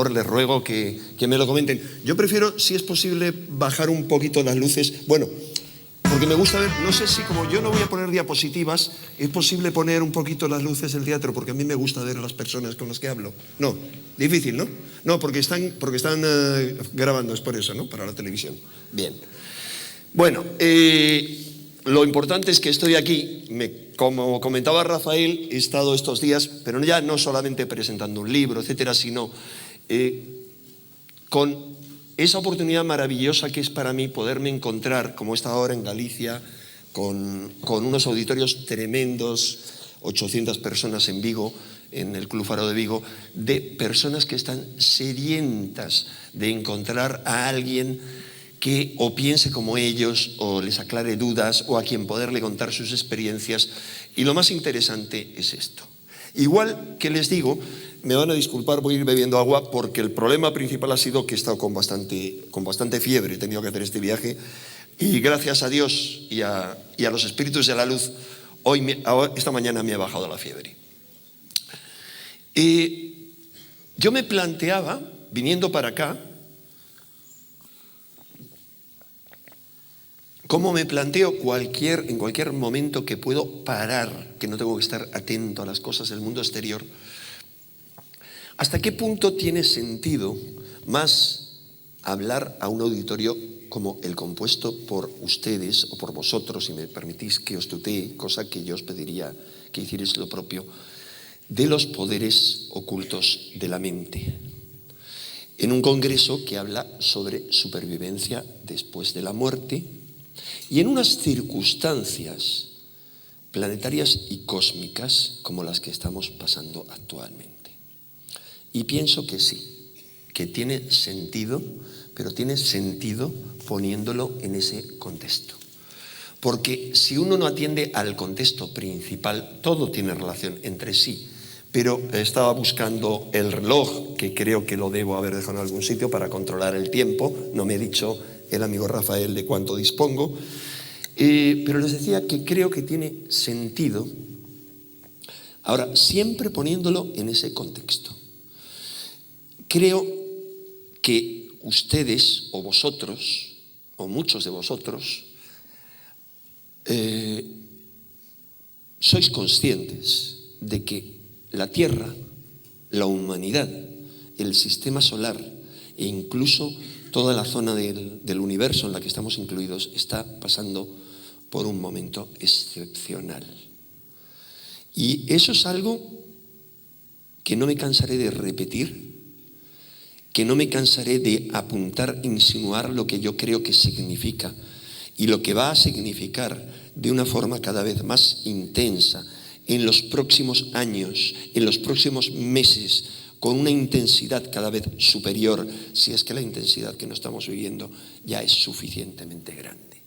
favor, les ruego que me lo comenten. Yo prefiero, si es posible, bajar un poquito las luces. Bueno, porque me gusta ver, no sé si como yo no voy a poner diapositivas, es posible poner un poquito las luces del teatro, porque a mí me gusta ver a las personas con las que hablo. No, difícil, ¿no? No, porque están grabando, es por eso, ¿no? Para la televisión. Bien. Bueno, lo importante es que estoy aquí, como comentaba Rafael, he estado estos días, pero ya no solamente presentando un libro, etcétera, sino con esa oportunidad maravillosa que es para mí poderme encontrar, como he estado ahora en Galicia, con unos auditorios tremendos, 800 personas en Vigo, en el Club Faro de Vigo, de personas que están sedientas de encontrar a alguien que o piense como ellos, o les aclare dudas, o a quien poderle contar sus experiencias. Y lo más interesante es esto. Igual que les digo, me van a disculpar, voy a ir bebiendo agua, porque el problema principal ha sido que he estado con bastante fiebre, he tenido que hacer este viaje, y gracias a Dios y a los espíritus de la luz, esta mañana me ha bajado la fiebre. Yo me planteaba, viniendo para acá, cómo me planteo en cualquier momento que puedo parar, que no tengo que estar atento a las cosas del mundo exterior, hasta qué punto tiene sentido más hablar a un auditorio como el compuesto por ustedes o por vosotros, si me permitís que os tutee, cosa que yo os pediría que hicierais lo propio, de los poderes ocultos de la mente, en un congreso que habla sobre supervivencia después de la muerte y en unas circunstancias planetarias y cósmicas como las que estamos pasando actualmente. Y pienso que sí, que tiene sentido, pero tiene sentido poniéndolo en ese contexto. Porque si uno no atiende al contexto principal, todo tiene relación entre sí. Pero estaba buscando el reloj, que creo que lo debo haber dejado en algún sitio para controlar el tiempo. No me ha dicho el amigo Rafael de cuánto dispongo. Pero les decía que creo que tiene sentido. Ahora, siempre poniéndolo en ese contexto. Creo que ustedes o vosotros, o muchos de vosotros, sois conscientes de que la Tierra, la humanidad, el sistema solar e incluso toda la zona del universo en la que estamos incluidos está pasando por un momento excepcional. Y eso es algo que no me cansaré de repetir, que no me cansaré de apuntar, insinuar lo que yo creo que significa y lo que va a significar de una forma cada vez más intensa en los próximos años, en los próximos meses, con una intensidad cada vez superior, si es que la intensidad que no estamos viviendo ya es suficientemente grande.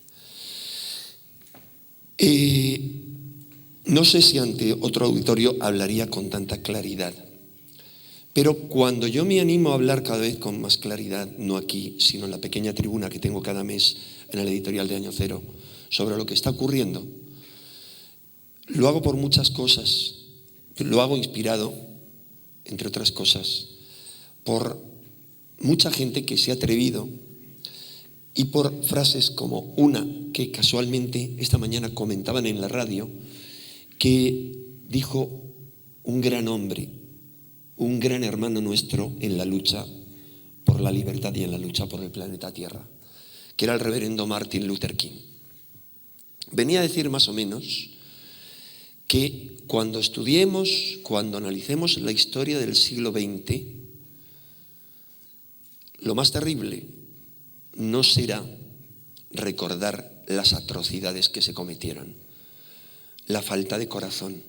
No sé si ante otro auditorio hablaría con tanta claridad, pero cuando yo me animo a hablar cada vez con más claridad, no aquí, sino en la pequeña tribuna que tengo cada mes en el editorial de Año Cero, sobre lo que está ocurriendo, lo hago por muchas cosas. Lo hago inspirado, entre otras cosas, por mucha gente que se ha atrevido y por frases como una que casualmente esta mañana comentaban en la radio, que dijo un gran hombre, un gran hermano nuestro en la lucha por la libertad y en la lucha por el planeta Tierra, que era el reverendo Martin Luther King. Venía a decir más o menos que cuando estudiemos, cuando analicemos la historia del siglo XX, lo más terrible no será recordar las atrocidades que se cometieron, la falta de corazón,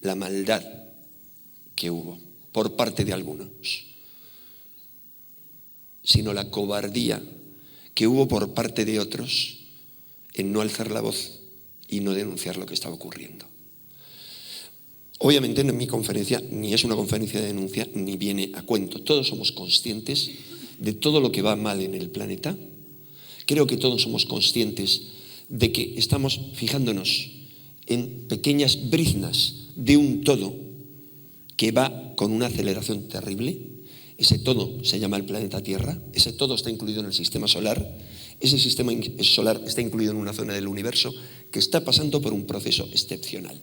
la maldad que hubo por parte de algunos, sino la cobardía que hubo por parte de otros en no alzar la voz y no denunciar lo que estaba ocurriendo. Obviamente en mi conferencia ni es una conferencia de denuncia ni viene a cuento. Todos somos conscientes de todo lo que va mal en el planeta. Creo que todos somos conscientes de que estamos fijándonos en pequeñas briznas de un todo que va con una aceleración terrible, Ese todo se llama el planeta Tierra, ese todo está incluido en el sistema solar, ese sistema solar está incluido en una zona del universo que está pasando por un proceso excepcional.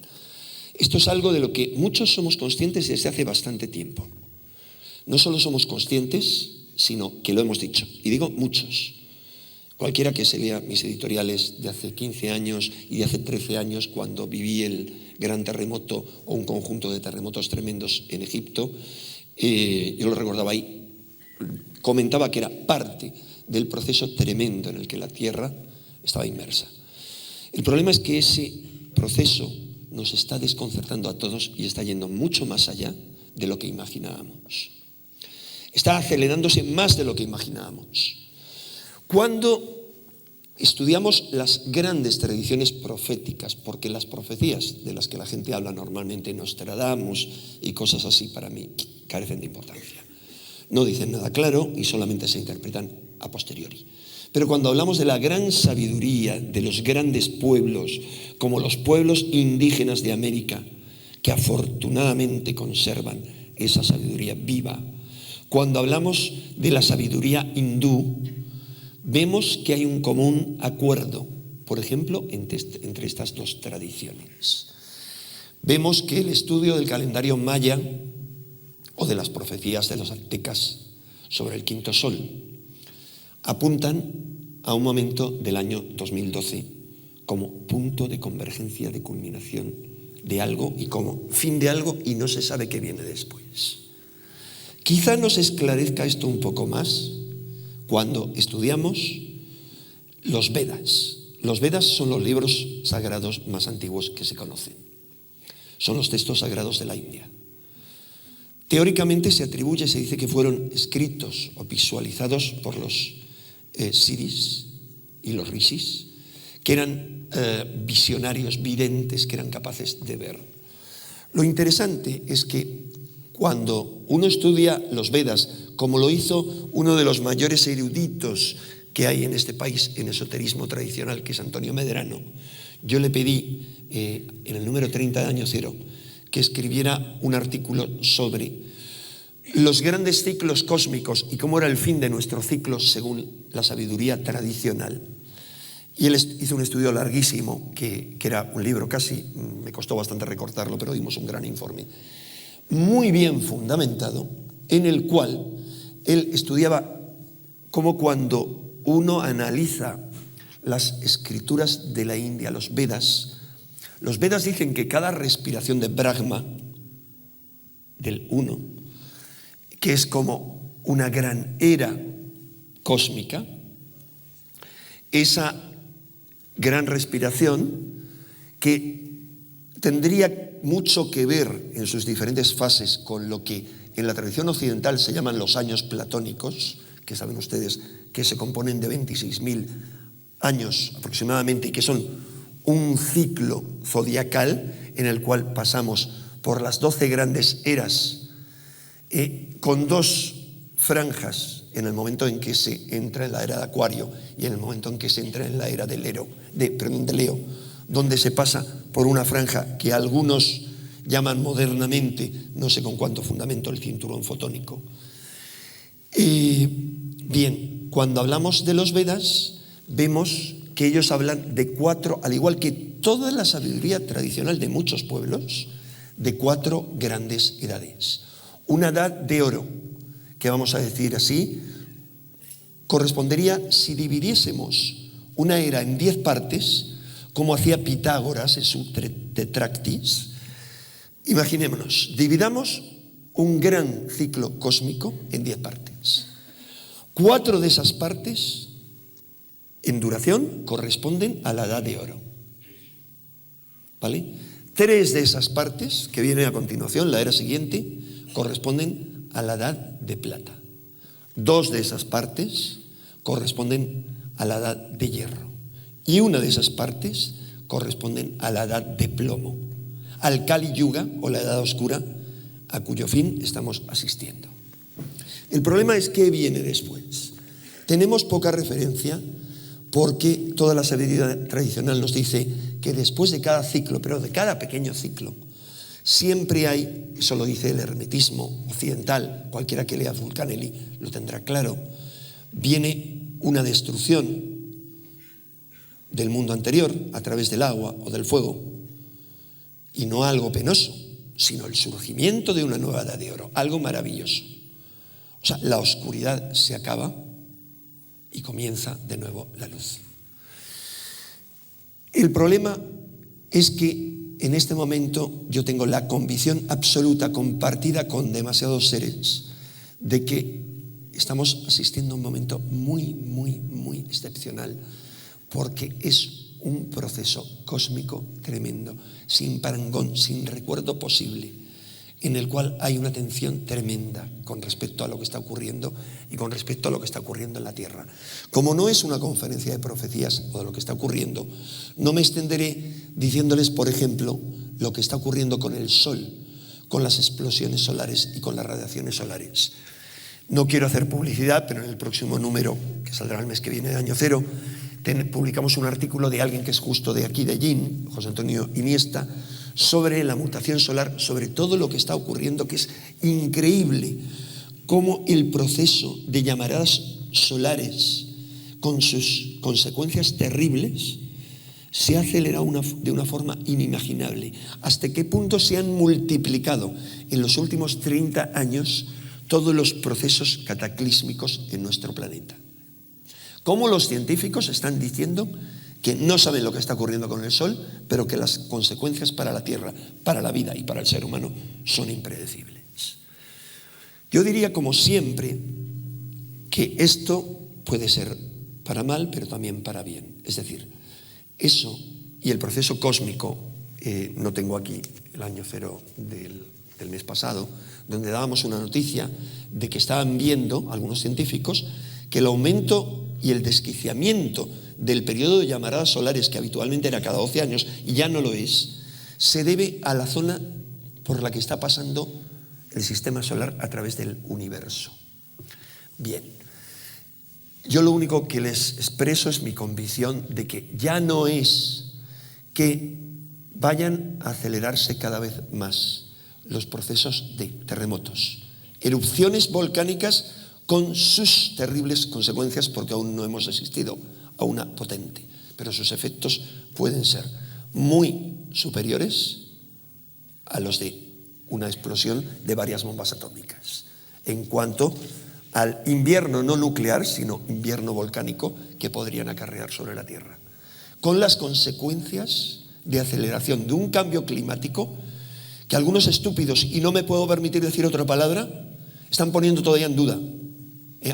Esto es algo de lo que muchos somos conscientes desde hace bastante tiempo. No solo somos conscientes, sino que lo hemos dicho. Y digo muchos. Cualquiera que se lea mis editoriales de hace 15 años y de hace 13 años, cuando viví el gran terremoto o un conjunto de terremotos tremendos en Egipto, yo lo recordaba ahí, comentaba que era parte del proceso tremendo en el que la Tierra estaba inmersa. El problema es que ese proceso nos está desconcertando a todos y está yendo mucho más allá de lo que imaginábamos. Está acelerándose más de lo que imaginábamos. Cuando estudiamos las grandes tradiciones proféticas, porque las profecías de las que la gente habla normalmente, Nostradamus y cosas así, para mí carecen de importancia. No dicen nada claro y solamente se interpretan a posteriori. Pero cuando hablamos de la gran sabiduría de los grandes pueblos, como los pueblos indígenas de América, que afortunadamente conservan esa sabiduría viva, cuando hablamos de la sabiduría hindú, vemos que hay un común acuerdo, por ejemplo, entre estas dos tradiciones. Vemos que el estudio del calendario maya o de las profecías de los aztecas sobre el quinto sol apuntan a un momento del año 2012 como punto de convergencia, de culminación de algo y como fin de algo, y no se sabe qué viene después. Quizá nos esclarezca esto un poco más cuando estudiamos los Vedas. Los Vedas son los libros sagrados más antiguos que se conocen. Son los textos sagrados de la India. Teóricamente se dice que fueron escritos o visualizados por los siris y los rishis, que eran visionarios, videntes, que eran capaces de ver. Lo interesante es que cuando uno estudia los Vedas, como lo hizo uno de los mayores eruditos que hay en este país en esoterismo tradicional, que es Antonio Medrano, yo le pedí en el número 30 de Año Cero que escribiera un artículo sobre los grandes ciclos cósmicos y cómo era el fin de nuestro ciclo según la sabiduría tradicional. Y él hizo un estudio larguísimo, que era un libro casi, me costó bastante recortarlo, pero dimos un gran informe, muy bien fundamentado, en el cual él estudiaba cómo cuando uno analiza las escrituras de la India, los Vedas dicen que cada respiración de Brahma, del uno, que es como una gran era cósmica, esa gran respiración que tendría mucho que ver en sus diferentes fases con lo que en la tradición occidental se llaman los años platónicos, que saben ustedes que se componen de 26.000 años aproximadamente y que son un ciclo zodiacal en el cual pasamos por las 12 grandes eras con dos franjas en el momento en que se entra en la era de Acuario y en el momento en que se entra en la era de Leo, donde se pasa por una franja que algunos llaman modernamente, no sé con cuánto fundamento, el cinturón fotónico. Bien, cuando hablamos de los Vedas, vemos que ellos hablan de 4, al igual que toda la sabiduría tradicional de muchos pueblos, de 4 grandes edades. Una edad de oro, que vamos a decir así, correspondería, si dividiésemos una era en 10 partes, como hacía Pitágoras en su Tetractis. Imaginémonos, dividamos un gran ciclo cósmico en 10 partes. 4 de esas partes en duración corresponden a la edad de oro. ¿Vale? 3 de esas partes, que vienen a continuación, la era siguiente, corresponden a la edad de plata. 2 de esas partes corresponden a la edad de hierro. Y una de esas partes corresponden a la edad de plomo, al Kali Yuga o la edad oscura, a cuyo fin estamos asistiendo. El problema es qué viene después. Tenemos poca referencia porque toda la sabiduría tradicional nos dice que después de cada ciclo, pero de cada pequeño ciclo, Siempre hay, eso lo dice el hermetismo occidental, cualquiera que lea Fulcanelli lo tendrá claro, viene una destrucción del mundo anterior a través del agua o del fuego, y no algo penoso, sino el surgimiento de una nueva edad de oro, algo maravilloso. O sea, la oscuridad se acaba y comienza de nuevo la luz. El problema es que en este momento yo tengo la convicción absoluta, compartida con demasiados seres, de que estamos asistiendo a un momento muy, muy, muy excepcional, porque es un proceso cósmico tremendo, sin parangón, sin recuerdo posible, en el cual hay una tensión tremenda con respecto a lo que está ocurriendo y con respecto a lo que está ocurriendo en la Tierra. Como no es una conferencia de profecías o de lo que está ocurriendo, no me extenderé diciéndoles, por ejemplo, lo que está ocurriendo con el Sol, con las explosiones solares y con las radiaciones solares. No quiero hacer publicidad, pero en el próximo número, que saldrá el mes que viene de Año Cero, publicamos un artículo de alguien que es justo de aquí, de Jin, José Antonio Iniesta, sobre la mutación solar, sobre todo lo que está ocurriendo, que es increíble, cómo el proceso de llamaradas solares, con sus consecuencias terribles, se ha acelerado de una forma inimaginable. ¿Hasta qué punto se han multiplicado en los últimos 30 años todos los procesos cataclísmicos en nuestro planeta? Cómo los científicos están diciendo que no saben lo que está ocurriendo con el Sol, pero que las consecuencias para la Tierra, para la vida y para el ser humano son impredecibles. Yo diría, como siempre, que esto puede ser para mal, pero también para bien. Es decir, eso y el proceso cósmico, no tengo aquí el Año Cero del mes pasado, donde dábamos una noticia de que estaban viendo algunos científicos que el aumento y el desquiciamiento del periodo de llamaradas solares, que habitualmente era cada 12 años y ya no lo es, se debe a la zona por la que está pasando el sistema solar a través del universo. Bien, yo lo único que les expreso es mi convicción de que ya no es que vayan a acelerarse cada vez más los procesos de terremotos, erupciones volcánicas con sus terribles consecuencias, porque aún no hemos asistido a una potente, pero sus efectos pueden ser muy superiores a los de una explosión de varias bombas atómicas. En cuanto al invierno no nuclear, sino invierno volcánico que podrían acarrear sobre la Tierra, con las consecuencias de aceleración de un cambio climático que algunos estúpidos, y no me puedo permitir decir otra palabra, están poniendo todavía en duda.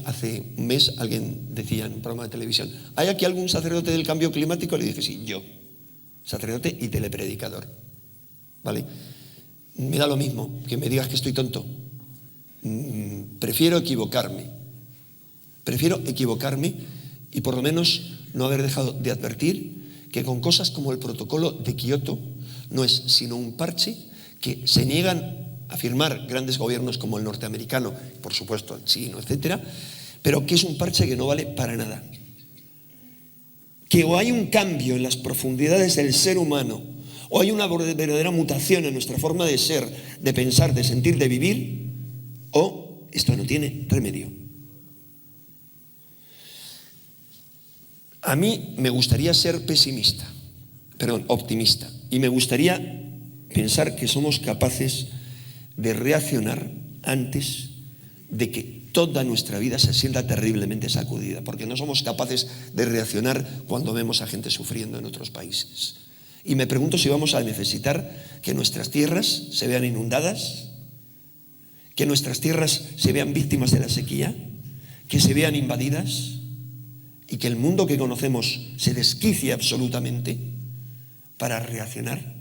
Hace un mes alguien decía en un programa de televisión: ¿hay aquí algún sacerdote del cambio climático? Le dije: sí, yo, sacerdote y telepredicador. ¿Vale? Me da lo mismo que me digas que estoy tonto. Prefiero equivocarme y por lo menos no haber dejado de advertir que con cosas como el protocolo de Kioto no es sino un parche que se niegan a firmar grandes gobiernos como el norteamericano, por supuesto el chino, etcétera, pero que es un parche que no vale para nada. Que o hay un cambio en las profundidades del ser humano, o hay una verdadera mutación en nuestra forma de ser, de pensar, de sentir, de vivir, o esto no tiene remedio. A mí me gustaría ser optimista, y me gustaría pensar que somos capaces de reaccionar antes de que toda nuestra vida se sienta terriblemente sacudida, porque no somos capaces de reaccionar cuando vemos a gente sufriendo en otros países. Y me pregunto si vamos a necesitar que nuestras tierras se vean inundadas, que nuestras tierras se vean víctimas de la sequía, que se vean invadidas y que el mundo que conocemos se desquicie absolutamente para reaccionar,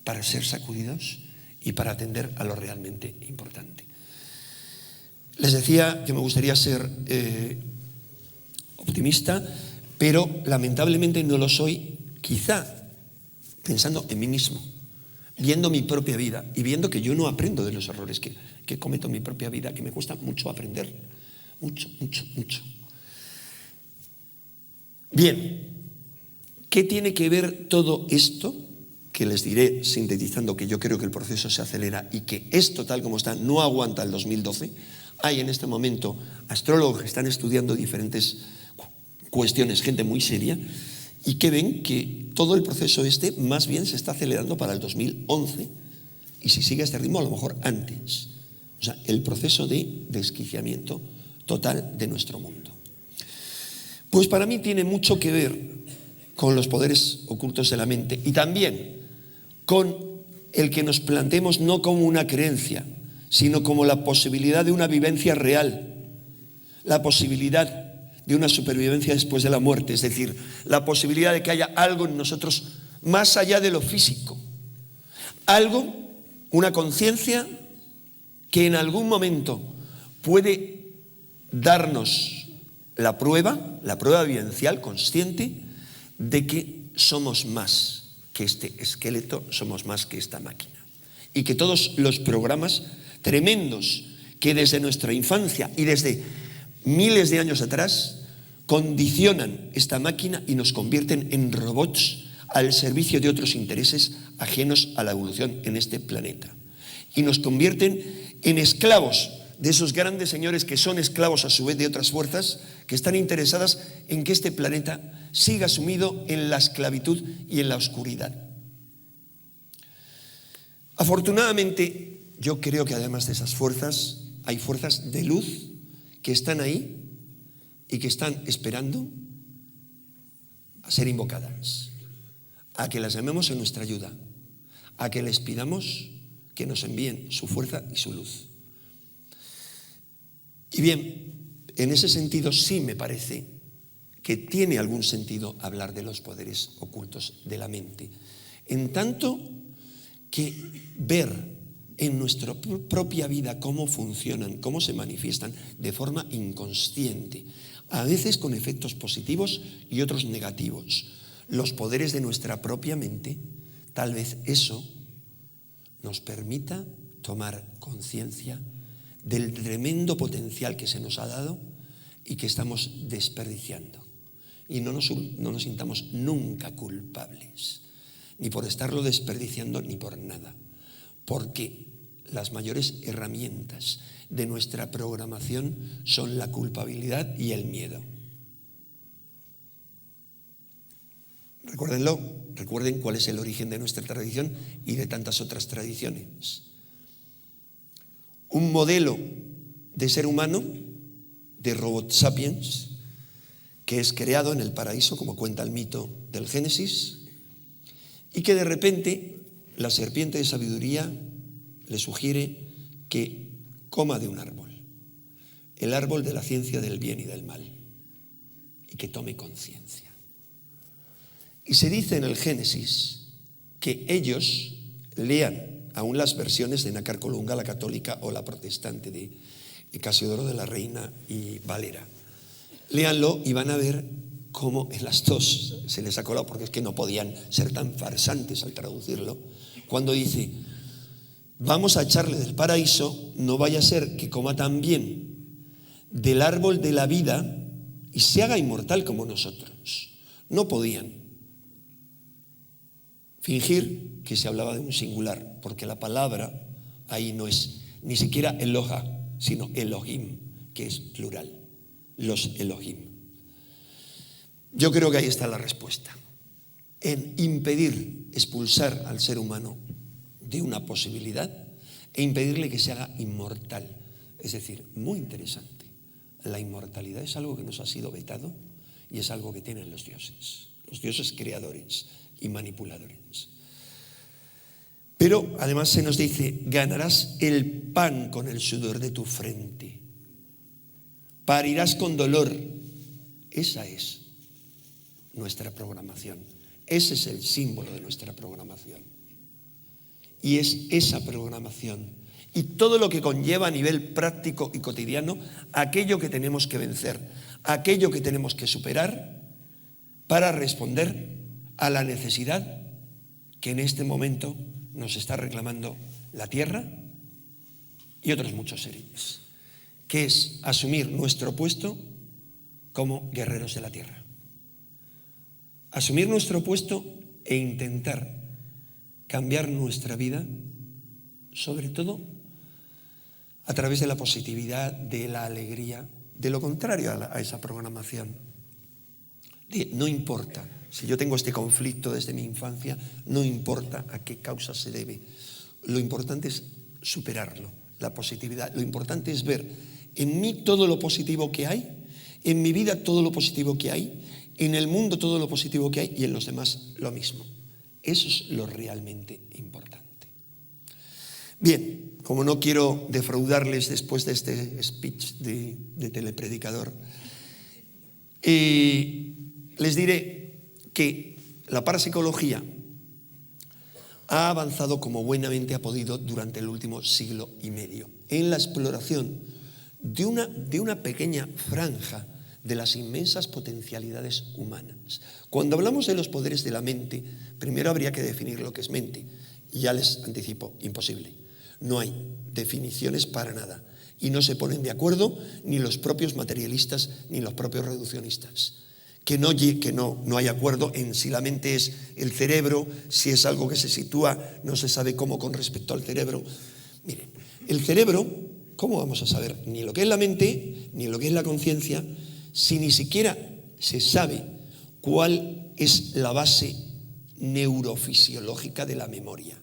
para ser sacudidos y para atender a lo realmente importante. Les decía que me gustaría ser optimista, pero lamentablemente no lo soy, quizá pensando en mí mismo, viendo mi propia vida y viendo que yo no aprendo de los errores que cometo en mi propia vida, que me cuesta mucho aprender, mucho. Bien, ¿qué tiene que ver todo esto que les diré, sintetizando, que yo creo que el proceso se acelera y que esto tal como está no aguanta el 2012. Hay en este momento astrólogos que están estudiando diferentes cuestiones, gente muy seria, y que ven que todo el proceso más bien se está acelerando para el 2011, y si sigue a este ritmo a lo mejor antes. O sea, el proceso de desquiciamiento total de nuestro mundo. Pues para mí tiene mucho que ver con los poderes ocultos de la mente y también con el que nos planteemos no como una creencia, sino como la posibilidad de una vivencia real, la posibilidad de una supervivencia después de la muerte, es decir, la posibilidad de que haya algo en nosotros más allá de lo físico, algo, una conciencia que en algún momento puede darnos la prueba vivencial consciente de que somos más que este esqueleto, somos más que esta máquina. Y que todos los programas tremendos que desde nuestra infancia y desde miles de años atrás condicionan esta máquina y nos convierten en robots al servicio de otros intereses ajenos a la evolución en este planeta. Y nos convierten en esclavos de esos grandes señores que son esclavos a su vez de otras fuerzas que están interesadas en que este planeta siga sumido en la esclavitud y en la oscuridad. Afortunadamente, yo creo que además de esas fuerzas, hay fuerzas de luz que están ahí y que están esperando a ser invocadas, a que las llamemos en nuestra ayuda, a que les pidamos que nos envíen su fuerza y su luz. Y bien, en ese sentido sí me parece que tiene algún sentido hablar de los poderes ocultos de la mente, en tanto que ver en nuestra propia vida cómo funcionan, cómo se manifiestan de forma inconsciente, a veces con efectos positivos y otros negativos, los poderes de nuestra propia mente, tal vez eso nos permita tomar conciencia del tremendo potencial que se nos ha dado y que estamos desperdiciando. Y no nos sintamos nunca culpables, ni por estarlo desperdiciando, ni por nada. Porque las mayores herramientas de nuestra programación son la culpabilidad y el miedo. Recuérdenlo, recuerden cuál es el origen de nuestra tradición y de tantas otras tradiciones. Un modelo de ser humano, de robot sapiens, que es creado en el paraíso, como cuenta el mito del Génesis, y que de repente la serpiente de sabiduría le sugiere que coma de un árbol, el árbol de la ciencia del bien y del mal, y que tome conciencia. Y se dice en el Génesis que ellos lean aún las versiones de Nácar Colunga, la católica, o la protestante de Casiodoro de la Reina y Valera. Léanlo y van a ver cómo en las dos se les ha colado, porque es que no podían ser tan farsantes al traducirlo, cuando dice: vamos a echarle del paraíso, no vaya a ser que coma también del árbol de la vida y se haga inmortal como nosotros. No podían fingir que se hablaba de un singular, porque la palabra ahí no es ni siquiera Eloha, sino Elohim, que es plural, los Elohim. Yo creo que ahí está la respuesta, en impedir, expulsar al ser humano de una posibilidad e impedirle que se haga inmortal. Es decir, muy interesante, la inmortalidad es algo que nos ha sido vetado y es algo que tienen los dioses creadores y manipuladores. Pero además se nos dice: ganarás el pan con el sudor de tu frente, parirás con dolor. Esa es nuestra programación, ese es el símbolo de nuestra programación. Y es esa programación y todo lo que conlleva a nivel práctico y cotidiano aquello que tenemos que vencer, aquello que tenemos que superar para responder a la necesidad que en este momento nos está reclamando la Tierra y otros muchos seres, que es asumir nuestro puesto como guerreros de la Tierra. Asumir nuestro puesto e intentar cambiar nuestra vida, sobre todo a través de la positividad, de la alegría, de lo contrario a esa programación. No importa, si yo tengo este conflicto desde mi infancia, no importa a qué causa se debe. Lo importante es superarlo, la positividad. Lo importante es ver en mí todo lo positivo que hay, en mi vida todo lo positivo que hay, en el mundo todo lo positivo que hay y en los demás lo mismo. Eso es lo realmente importante. Bien, como no quiero defraudarles después de este speech de telepredicador, les diré que la parapsicología ha avanzado como buenamente ha podido durante el último siglo y medio en la exploración de una pequeña franja de las inmensas potencialidades humanas. Cuando hablamos de los poderes de la mente, primero habría que definir lo que es mente. Y ya les anticipo, imposible. No hay definiciones para nada. Y no se ponen de acuerdo ni los propios materialistas ni los propios reduccionistas. Que no hay acuerdo en si la mente es el cerebro, si es algo que se sitúa, no se sabe cómo con respecto al cerebro. Miren, el cerebro, ¿cómo vamos a saber ni lo que es la mente, ni lo que es la conciencia, si ni siquiera se sabe cuál es la base neurofisiológica de la memoria?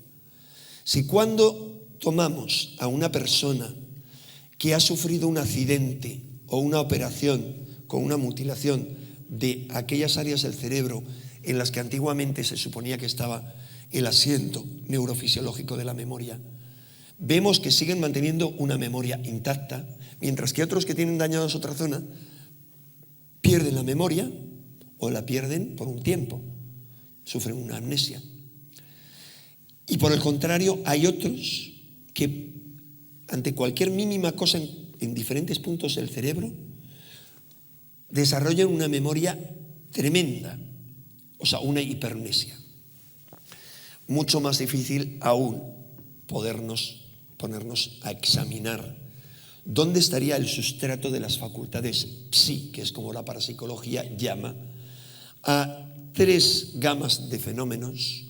Si cuando tomamos a una persona que ha sufrido un accidente o una operación con una mutilación de aquellas áreas del cerebro en las que antiguamente se suponía que estaba el asiento neurofisiológico de la memoria, vemos que siguen manteniendo una memoria intacta, mientras que otros que tienen dañados otra zona pierden la memoria o la pierden por un tiempo, sufren una amnesia. Y por el contrario, hay otros que ante cualquier mínima cosa en diferentes puntos del cerebro desarrollan una memoria tremenda, o sea, una hipermnesia. Mucho más difícil aún ponernos a examinar dónde estaría el sustrato de las facultades psi, que es como la parapsicología llama, a 3 gamas de fenómenos,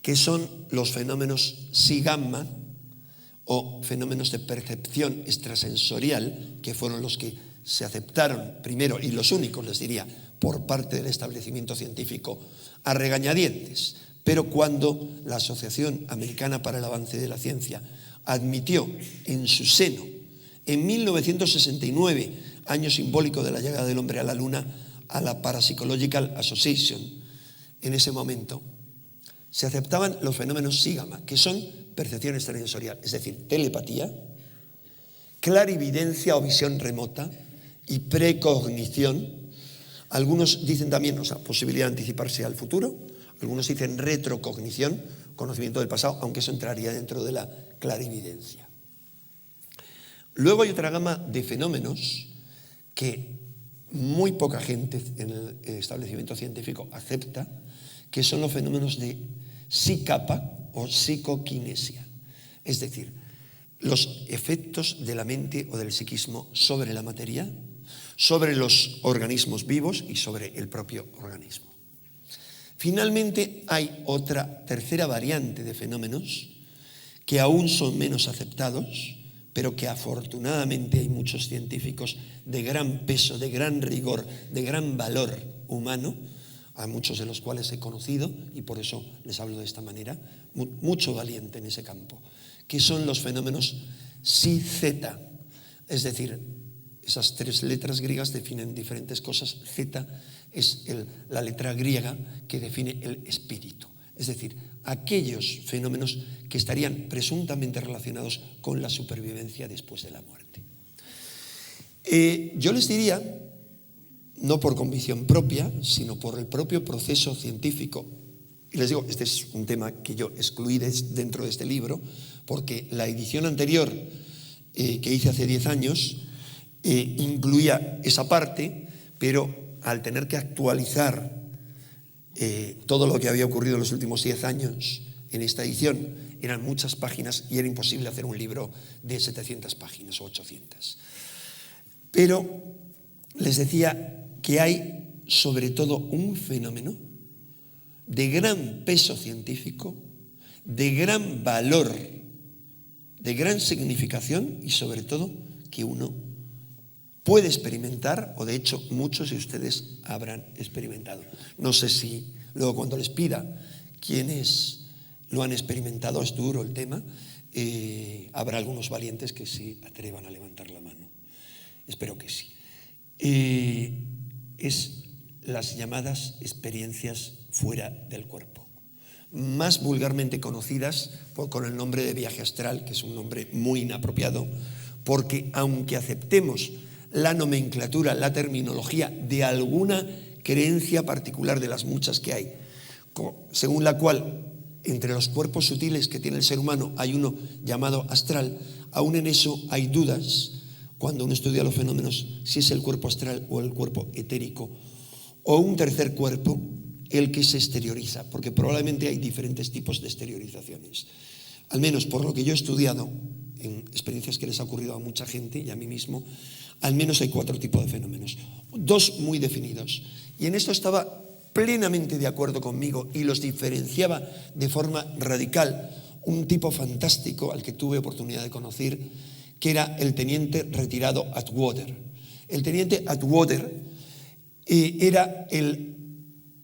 que son los fenómenos psi-gamma o fenómenos de percepción extrasensorial, que fueron los que se aceptaron primero, y los únicos, les diría, por parte del establecimiento científico, a regañadientes. Pero cuando la Asociación Americana para el Avance de la Ciencia admitió en su seno, en 1969, año simbólico de la llegada del hombre a la Luna, a la Parapsychological Association, en ese momento, se aceptaban los fenómenos psi-gamma, que son percepción extrasensorial, es decir, telepatía, clarividencia o visión remota y precognición. Algunos dicen también, o sea, posibilidad de anticiparse al futuro, algunos dicen retrocognición, conocimiento del pasado, aunque eso entraría dentro de la clarividencia. Luego hay otra gama de fenómenos que muy poca gente en el establecimiento científico acepta, que son los fenómenos de psi-kappa o psicoquinesia, es decir, los efectos de la mente o del psiquismo sobre la materia, sobre los organismos vivos y sobre el propio organismo. Finalmente, hay otra tercera variante de fenómenos que aún son menos aceptados, pero que afortunadamente hay muchos científicos de gran peso, de gran rigor, de gran valor humano, a muchos de los cuales he conocido, y por eso les hablo de esta manera, mucho valiente en ese campo, que son los fenómenos psi-zeta, es decir, esas 3 letras griegas definen diferentes cosas. Zeta es la letra griega que define el espíritu, es decir, aquellos fenómenos que estarían presuntamente relacionados con la supervivencia después de la muerte. Yo les diría, no por convicción propia, sino por el propio proceso científico, y les digo, este es un tema que yo excluí dentro de este libro, porque la edición anterior que hice hace 10 años incluía esa parte, pero al tener que actualizar todo lo que había ocurrido en los últimos 10 años en esta edición, eran muchas páginas y era imposible hacer un libro de 700 páginas o 800. Pero les decía que hay sobre todo un fenómeno de gran peso científico de gran valor, de gran significación y sobre todo que uno puede experimentar, o de hecho muchos de ustedes habrán experimentado. No sé si luego cuando les pida quienes lo han experimentado, es duro el tema, habrá algunos valientes que se atrevan a levantar la mano. Espero que sí. Es las llamadas experiencias fuera del cuerpo, más vulgarmente conocidas con el nombre de viaje astral, que es un nombre muy inapropiado, porque aunque aceptemos la nomenclatura, la terminología de alguna creencia particular de las muchas que hay, según la cual entre los cuerpos sutiles que tiene el ser humano hay uno llamado astral, aún en eso hay dudas cuando uno estudia los fenómenos, si es el cuerpo astral o el cuerpo etérico, o un tercer cuerpo el que se exterioriza, porque probablemente hay diferentes tipos de exteriorizaciones. Al menos por lo que yo he estudiado, en experiencias que les ha ocurrido a mucha gente y a mí mismo, al menos hay 4 tipos de fenómenos, 2 muy definidos. Y en esto estaba plenamente de acuerdo conmigo y los diferenciaba de forma radical. Un tipo fantástico al que tuve oportunidad de conocer, que era el teniente retirado Atwater. El teniente Atwater era el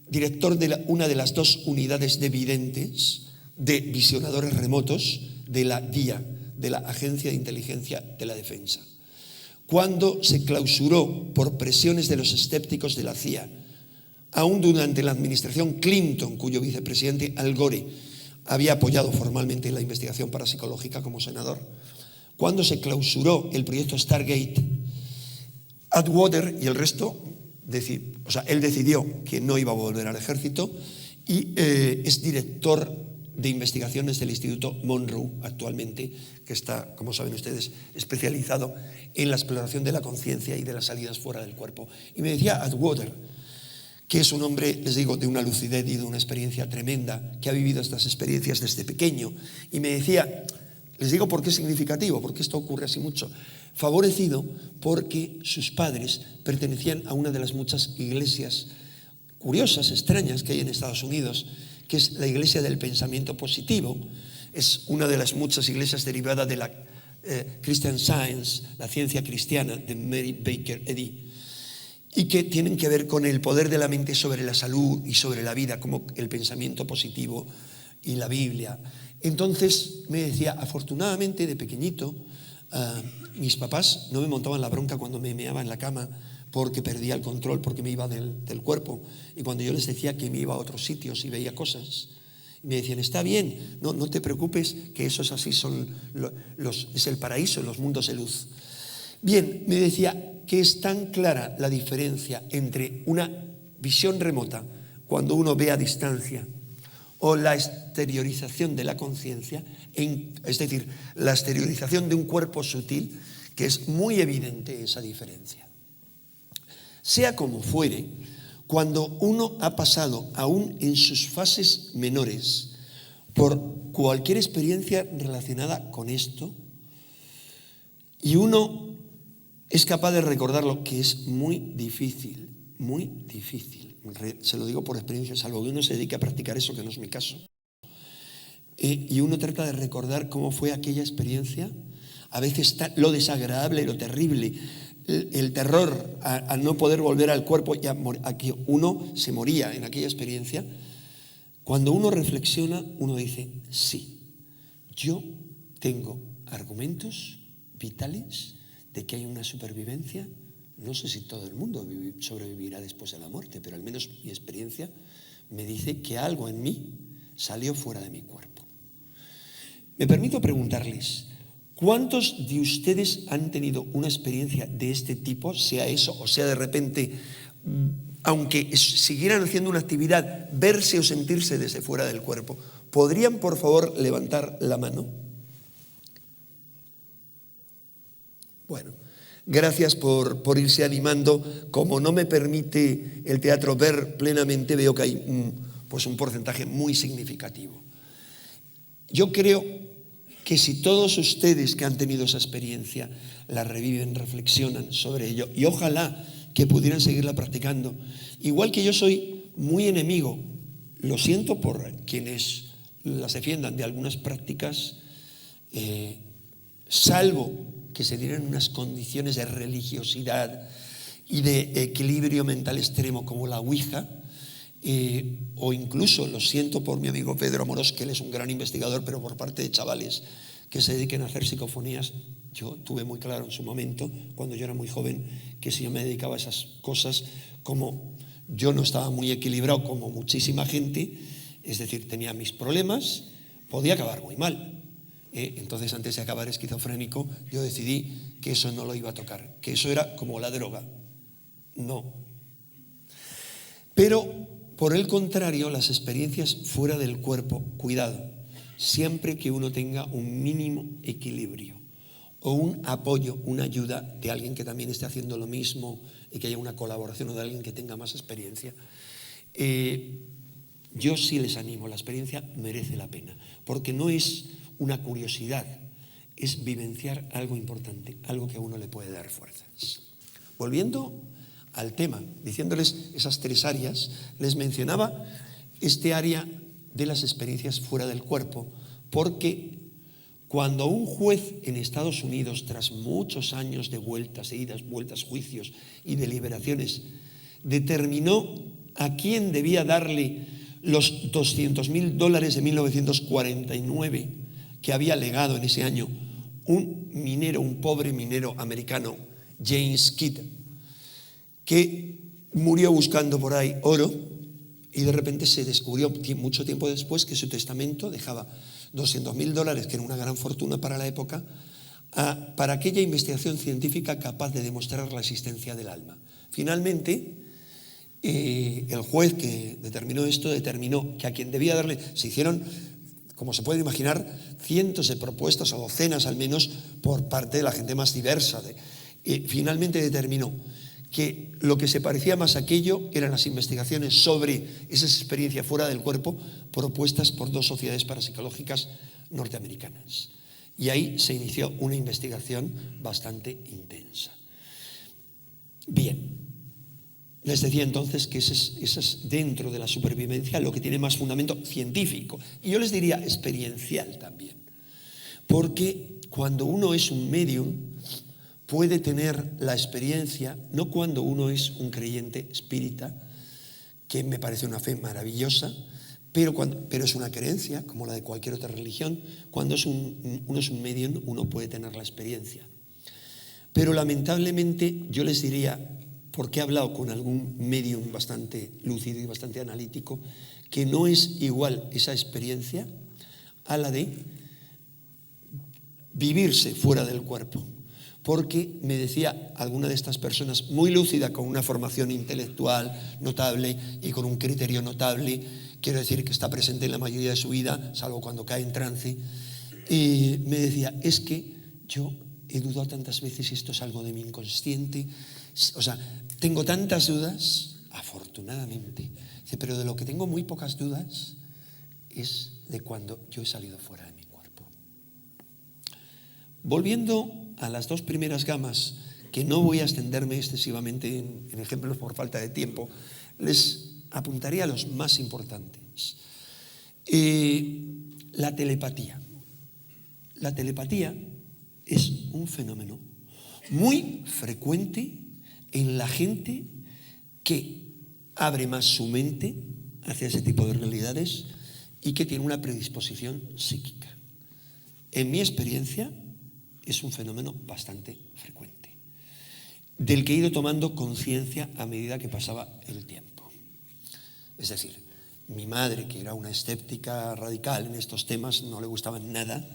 director de una de las 2 unidades de videntes, de visionadores remotos, de la DIA, de la Agencia de Inteligencia de la Defensa. Cuando se clausuró por presiones de los escépticos de la CIA, aún durante la administración Clinton, cuyo vicepresidente Al Gore había apoyado formalmente la investigación parapsicológica como senador, cuando se clausuró el proyecto Stargate, Atwater y el resto, él decidió que no iba a volver al ejército y es director de investigaciones del Instituto Monroe actualmente, que está, como saben ustedes, especializado en la exploración de la conciencia y de las salidas fuera del cuerpo. Y me decía Atwater, que es un hombre, les digo, de una lucidez y de una experiencia tremenda, que ha vivido estas experiencias desde pequeño, y me decía, les digo por qué es significativo, porque esto ocurre así mucho, favorecido porque sus padres pertenecían a una de las muchas iglesias curiosas, extrañas que hay en Estados Unidos, que es la iglesia del pensamiento positivo. Es una de las muchas iglesias derivadas de la Christian Science, la ciencia cristiana de Mary Baker Eddy, y que tienen que ver con el poder de la mente sobre la salud y sobre la vida, como el pensamiento positivo y la Biblia. Entonces me decía, afortunadamente de pequeñito, mis papás no me montaban la bronca cuando me meaba en la cama porque perdía el control, porque me iba del cuerpo. Y cuando yo les decía que me iba a otros sitios y veía cosas, me decían, está bien, no te preocupes, que eso es así, es el paraíso, los mundos de luz. Bien, me decía que es tan clara la diferencia entre una visión remota, cuando uno ve a distancia, o la exteriorización de la conciencia, es decir, la exteriorización de un cuerpo sutil, que es muy evidente esa diferencia. Sea como fuere, cuando uno ha pasado, aún en sus fases menores, por cualquier experiencia relacionada con esto, y uno es capaz de recordarlo, que es muy difícil, se lo digo por experiencia, salvo que uno se dedique a practicar eso, que no es mi caso, y uno trata de recordar cómo fue aquella experiencia, a veces está lo desagradable, lo terrible, el terror a no poder volver al cuerpo y a que uno se moría en aquella experiencia. Cuando uno reflexiona, uno dice, sí, yo tengo argumentos vitales de que hay una supervivencia. No sé si todo el mundo sobrevivirá después de la muerte, pero al menos mi experiencia me dice que algo en mí salió fuera de mi cuerpo. Me permito preguntarles, ¿cuántos de ustedes han tenido una experiencia de este tipo, sea eso, o sea de repente, aunque siguieran haciendo una actividad, verse o sentirse desde fuera del cuerpo? ¿Podrían, por favor, levantar la mano? Bueno, gracias por irse animando. Como no me permite el teatro ver plenamente, veo que hay un porcentaje muy significativo. Yo creo que si todos ustedes que han tenido esa experiencia la reviven, reflexionan sobre ello, y ojalá que pudieran seguirla practicando, igual que yo soy muy enemigo, lo siento por quienes las defiendan de algunas prácticas, salvo que se dieran unas condiciones de religiosidad y de equilibrio mental extremo como la Ouija, o incluso, lo siento por mi amigo Pedro Amorós, que él es un gran investigador, pero por parte de chavales que se dediquen a hacer psicofonías, yo tuve muy claro en su momento, cuando yo era muy joven, que si yo me dedicaba a esas cosas, como yo no estaba muy equilibrado como muchísima gente, es decir, tenía mis problemas, podía acabar muy mal. Entonces, antes de acabar esquizofrénico, yo decidí que eso no lo iba a tocar, que eso era como la droga. No. Pero, por el contrario, las experiencias fuera del cuerpo, cuidado, siempre que uno tenga un mínimo equilibrio o un apoyo, una ayuda de alguien que también esté haciendo lo mismo y que haya una colaboración o de alguien que tenga más experiencia, yo sí les animo, la experiencia merece la pena, porque no es una curiosidad, es vivenciar algo importante, algo que a uno le puede dar fuerzas. Volviendo al tema, diciéndoles esas 3 áreas, les mencionaba este área de las experiencias fuera del cuerpo, porque cuando un juez en Estados Unidos, tras muchos años de vueltas, idas, vueltas, juicios y deliberaciones, determinó a quién debía darle los $200.000 de 1949 que había legado en ese año un minero, un pobre minero americano, James Kidd, que murió buscando por ahí oro, y de repente se descubrió mucho tiempo después que su testamento dejaba $200.000, que era una gran fortuna para la época, para aquella investigación científica capaz de demostrar la existencia del alma. Finalmente, el juez que determinó esto determinó que a quien debía darle, se hicieron, como se puede imaginar, cientos de propuestas o docenas al menos por parte de la gente más diversa. Finalmente determinó que lo que se parecía más a aquello eran las investigaciones sobre esas experiencias fuera del cuerpo propuestas por 2 sociedades parapsicológicas norteamericanas. Y ahí se inició una investigación bastante intensa. Bien, les decía entonces que ese es dentro de la supervivencia lo que tiene más fundamento científico. Y yo les diría experiencial también. Porque cuando uno es un medium, puede tener la experiencia, no cuando uno es un creyente espírita, que me parece una fe maravillosa, pero es una creencia, como la de cualquier otra religión. Cuando uno es un medium, uno puede tener la experiencia. Pero lamentablemente yo les diría, porque he hablado con algún medium bastante lúcido y bastante analítico, que no es igual esa experiencia a la de vivirse fuera del cuerpo. Porque me decía alguna de estas personas muy lúcida, con una formación intelectual notable y con un criterio notable, quiero decir que está presente en la mayoría de su vida, salvo cuando cae en trance, y me decía, es que yo he dudado tantas veces si esto es algo de mi inconsciente, o sea, tengo tantas dudas, afortunadamente, pero de lo que tengo muy pocas dudas es de cuando yo he salido fuera de mi cuerpo. Volviendo a las 2 primeras gamas, que no voy a extenderme excesivamente en ejemplos por falta de tiempo, les apuntaría a los más importantes. La telepatía. La telepatía es un fenómeno muy frecuente en la gente que abre más su mente hacia ese tipo de realidades y que tiene una predisposición psíquica. En mi experiencia, es un fenómeno bastante frecuente, del que he ido tomando conciencia a medida que pasaba el tiempo. Es decir, mi madre, que era una escéptica radical en estos temas, no le gustaban nada,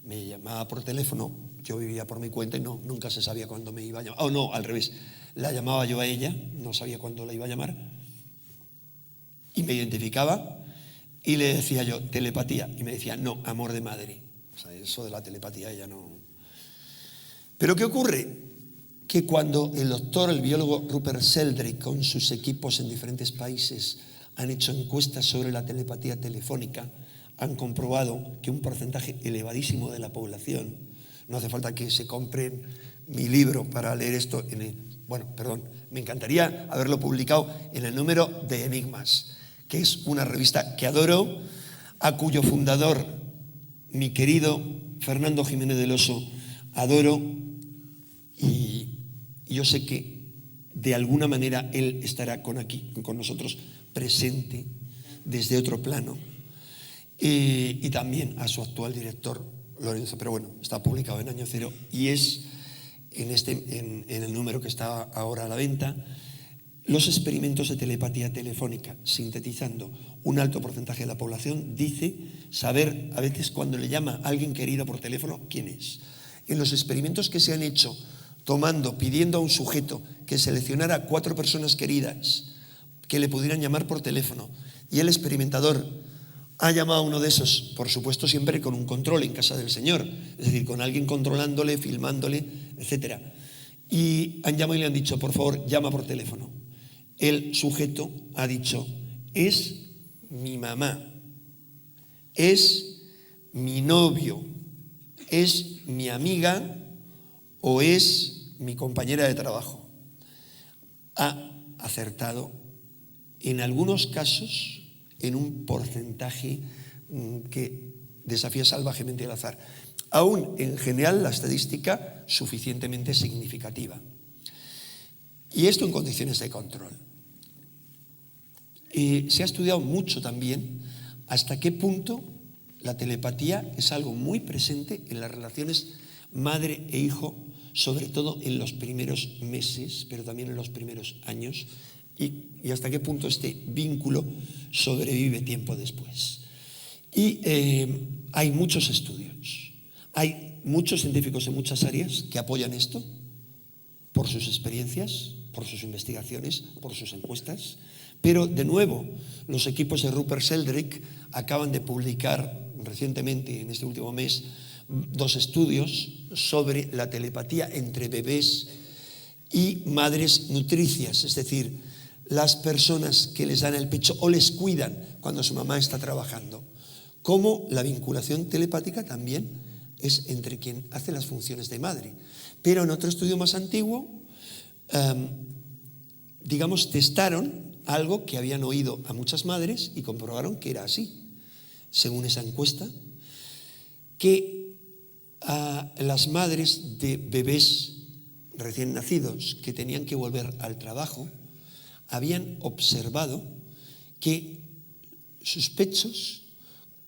me llamaba por teléfono, yo vivía por mi cuenta y nunca se sabía cuándo me iba a llamar. No, al revés, la llamaba yo a ella, no sabía cuándo la iba a llamar, y me identificaba y le decía yo, telepatía, y me decía, no, amor de madre. O sea, eso de la telepatía ella no. Pero ¿qué ocurre? Que cuando el biólogo Rupert Sheldrake, con sus equipos en diferentes países, han hecho encuestas sobre la telepatía telefónica, han comprobado que un porcentaje elevadísimo de la población, no hace falta que se compren mi libro para leer esto, me encantaría haberlo publicado en el número de Enigmas, que es una revista que adoro, a cuyo fundador, mi querido Fernando Jiménez del Oso, adoro, y yo sé que de alguna manera él estará con nosotros presente desde otro plano. Y también a su actual director, Lorenzo, pero bueno, está publicado en Año Cero y es en el número que está ahora a la venta, los experimentos de telepatía telefónica, sintetizando un alto porcentaje de la población, dice saber a veces cuando le llama a alguien querido por teléfono quién es. En los experimentos que se han hecho pidiendo a un sujeto que seleccionara 4 personas queridas que le pudieran llamar por teléfono, y el experimentador ha llamado a uno de esos, por supuesto siempre con un control en casa del señor, es decir, con alguien controlándole, filmándole, etc. Y han llamado y le han dicho, por favor, llama por teléfono. El sujeto ha dicho, es mi mamá, es mi novio, es mi amiga o es mi compañera de trabajo. Ha acertado en algunos casos en un porcentaje que desafía salvajemente el azar. Aún en general la estadística suficientemente significativa. Y esto en condiciones de control. Se ha estudiado mucho también hasta qué punto la telepatía es algo muy presente en las relaciones madre e hijo, sobre todo en los primeros meses, pero también en los primeros años, y hasta qué punto este vínculo sobrevive tiempo después. Y hay muchos estudios, hay muchos científicos en muchas áreas que apoyan esto por sus experiencias, por sus investigaciones, por sus encuestas, pero de nuevo los equipos de Rupert Sheldrake acaban de publicar recientemente, en este último mes, 2 estudios sobre la telepatía entre bebés y madres nutricias, es decir, las personas que les dan el pecho o les cuidan cuando su mamá está trabajando, cómo la vinculación telepática también es entre quien hace las funciones de madre. Pero en otro estudio más antiguo, testaron algo que habían oído a muchas madres y comprobaron que era así, según esa encuesta, que a las madres de bebés recién nacidos que tenían que volver al trabajo habían observado que sus pechos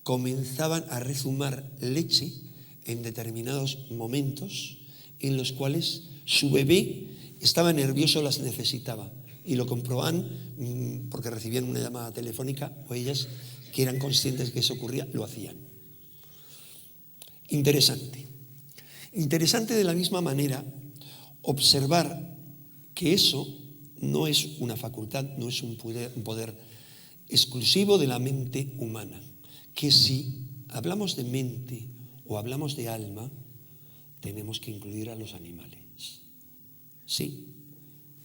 comenzaban a rezumar leche en determinados momentos en los cuales su bebé estaba nervioso, las necesitaba, y lo comprobaban porque recibían una llamada telefónica, o ellas, que eran conscientes de que eso ocurría, lo hacían. Interesante. Interesante de la misma manera observar que eso no es una facultad, no es un poder exclusivo de la mente humana, que si hablamos de mente o hablamos de alma, tenemos que incluir a los animales. Sí,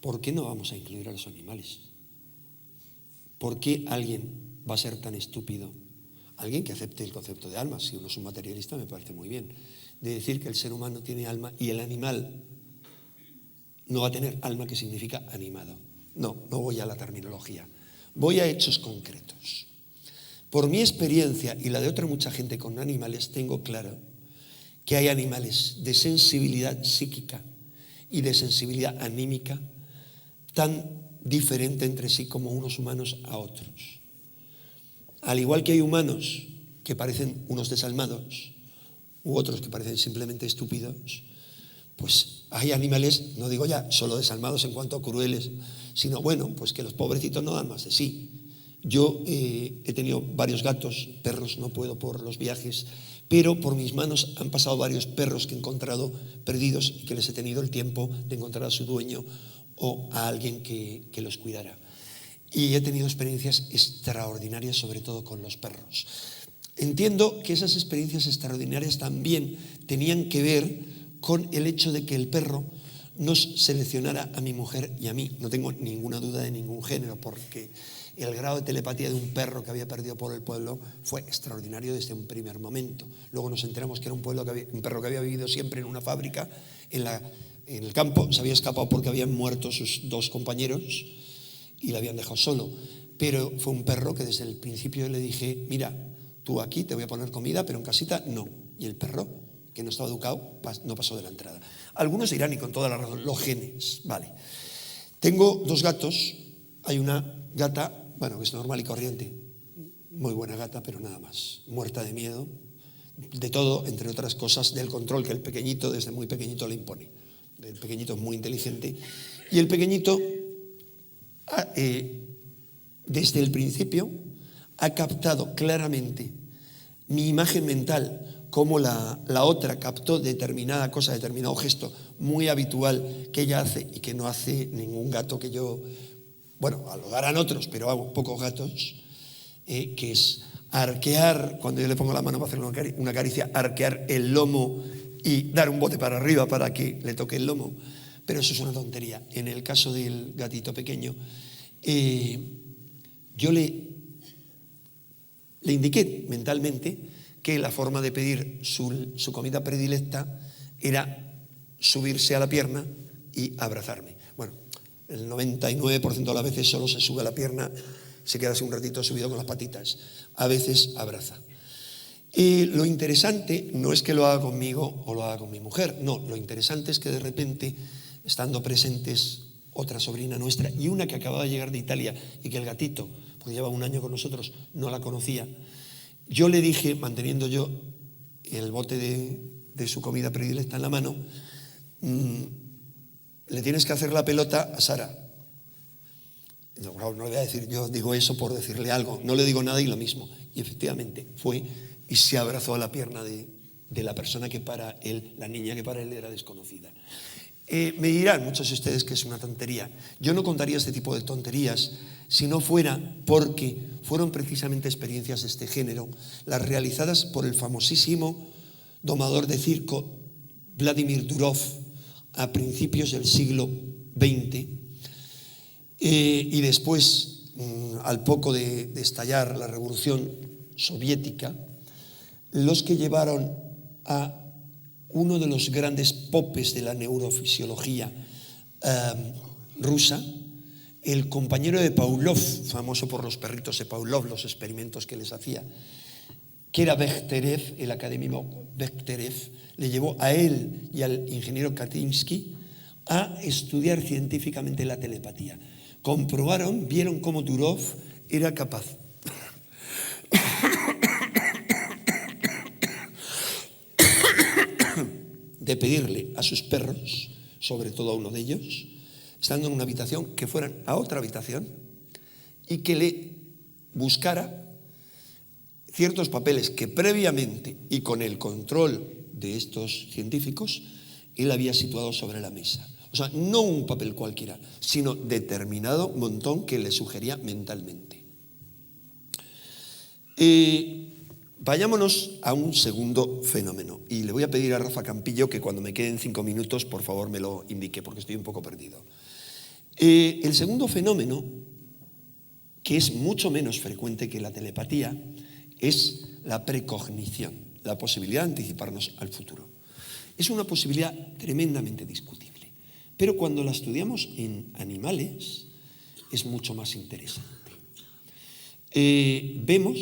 ¿por qué no vamos a incluir a los animales? ¿Por qué alguien va a ser tan estúpido? Alguien que acepte el concepto de alma, si uno es un materialista me parece muy bien, de decir que el ser humano tiene alma y el animal no va a tener alma, que significa animado. No voy a la terminología, voy a hechos concretos. Por mi experiencia y la de otra mucha gente con animales, tengo claro que hay animales de sensibilidad psíquica y de sensibilidad anímica tan diferente entre sí como unos humanos a otros. Al igual que hay humanos que parecen unos desalmados u otros que parecen simplemente estúpidos, pues hay animales, no digo ya solo desalmados en cuanto a crueles, sino pues que los pobrecitos no dan más de sí. Yo he tenido varios gatos, perros no puedo por los viajes, pero por mis manos han pasado varios perros que he encontrado perdidos y que les he tenido el tiempo de encontrar a su dueño o a alguien que los cuidara. Y he tenido experiencias extraordinarias, sobre todo con los perros. Entiendo que esas experiencias extraordinarias también tenían que ver con el hecho de que el perro nos seleccionara a mi mujer y a mí. No tengo ninguna duda de ningún género, porque el grado de telepatía de un perro que había perdido por el pueblo fue extraordinario desde un primer momento. Luego nos enteramos que era un perro que había vivido siempre en una fábrica, en el campo, se había escapado porque habían muerto sus 2 compañeros y le habían dejado solo. Pero fue un perro que desde el principio le dije, mira, tú aquí te voy a poner comida, pero en casita no. Y el perro, que no estaba educado, no pasó de la entrada. Algunos dirán, y con toda la razón, los genes, vale. Tengo 2 gatos, hay una gata, bueno, que es normal y corriente, muy buena gata, pero nada más, muerta de miedo, de todo, entre otras cosas, del control que el pequeñito, desde muy pequeñito, le impone. El pequeñito es muy inteligente, y el pequeñito, desde el principio, ha captado claramente mi imagen mental, como la otra captó determinada cosa, determinado gesto muy habitual que ella hace y que no hace ningún gato que yo, bueno, lo harán otros, pero hago pocos gatos, que es arquear, cuando yo le pongo la mano para hacer una caricia, arquear el lomo y dar un bote para arriba para que le toque el lomo. Pero eso es una tontería. En el caso del gatito pequeño, yo le indiqué mentalmente que la forma de pedir su comida predilecta era subirse a la pierna y abrazarme. Bueno, el 99% de las veces solo se sube a la pierna, se queda así un ratito subido con las patitas. A veces abraza. Y lo interesante no es que lo haga conmigo o lo haga con mi mujer, no, lo interesante es que de repente, estando presentes otra sobrina nuestra y una que acababa de llegar de Italia y que el gatito, porque lleva 1 año con nosotros, no la conocía, yo le dije, manteniendo yo el bote de su comida predilecta en la mano, le tienes que hacer la pelota a Sara. No le voy a decir, yo digo eso por decirle algo, no le digo nada y lo mismo. Y efectivamente fue y se abrazó a la pierna de la persona que para él, la niña que para él era desconocida. Me dirán muchos de ustedes que es una tontería. Yo no contaría este tipo de tonterías si no fuera porque fueron precisamente experiencias de este género, las realizadas por el famosísimo domador de circo Vladimir Durov a principios del siglo XX, y después, al poco de estallar la Revolución Soviética, los que llevaron a uno de los grandes popes de la neurofisiología rusa, el compañero de Pavlov, famoso por los perritos de Pavlov, los experimentos que les hacía, que era Bechterev, el académico Bechterev, le llevó a él y al ingeniero Katinsky a estudiar científicamente la telepatía. Comprobaron, vieron cómo Durov era capaz de pedirle a sus perros, sobre todo a uno de ellos, estando en una habitación, que fueran a otra habitación y que le buscara ciertos papeles que previamente y con el control de estos científicos él había situado sobre la mesa. O sea, no un papel cualquiera, sino determinado montón que le sugería mentalmente. Vayámonos a un segundo fenómeno. Y le voy a pedir a Rafa Campillo que cuando me queden 5 minutos, por favor, me lo indique, porque estoy un poco perdido. El segundo fenómeno, que es mucho menos frecuente que la telepatía, es la precognición, la posibilidad de anticiparnos al futuro. Es una posibilidad tremendamente discutible, pero cuando la estudiamos en animales es mucho más interesante. Vemos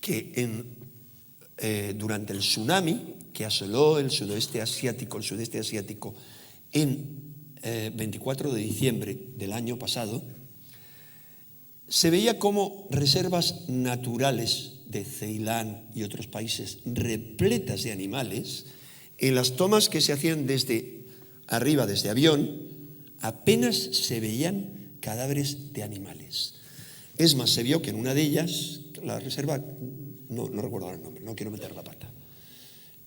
que durante el tsunami que asoló el sudeste asiático en 24 de diciembre del año pasado, se veía como reservas naturales de Ceilán y otros países repletas de animales, en las tomas que se hacían desde arriba, desde avión, apenas se veían cadáveres de animales. Es más, se vio que en una de ellas, la reserva, no recuerdo ahora el nombre, no quiero meter la pata,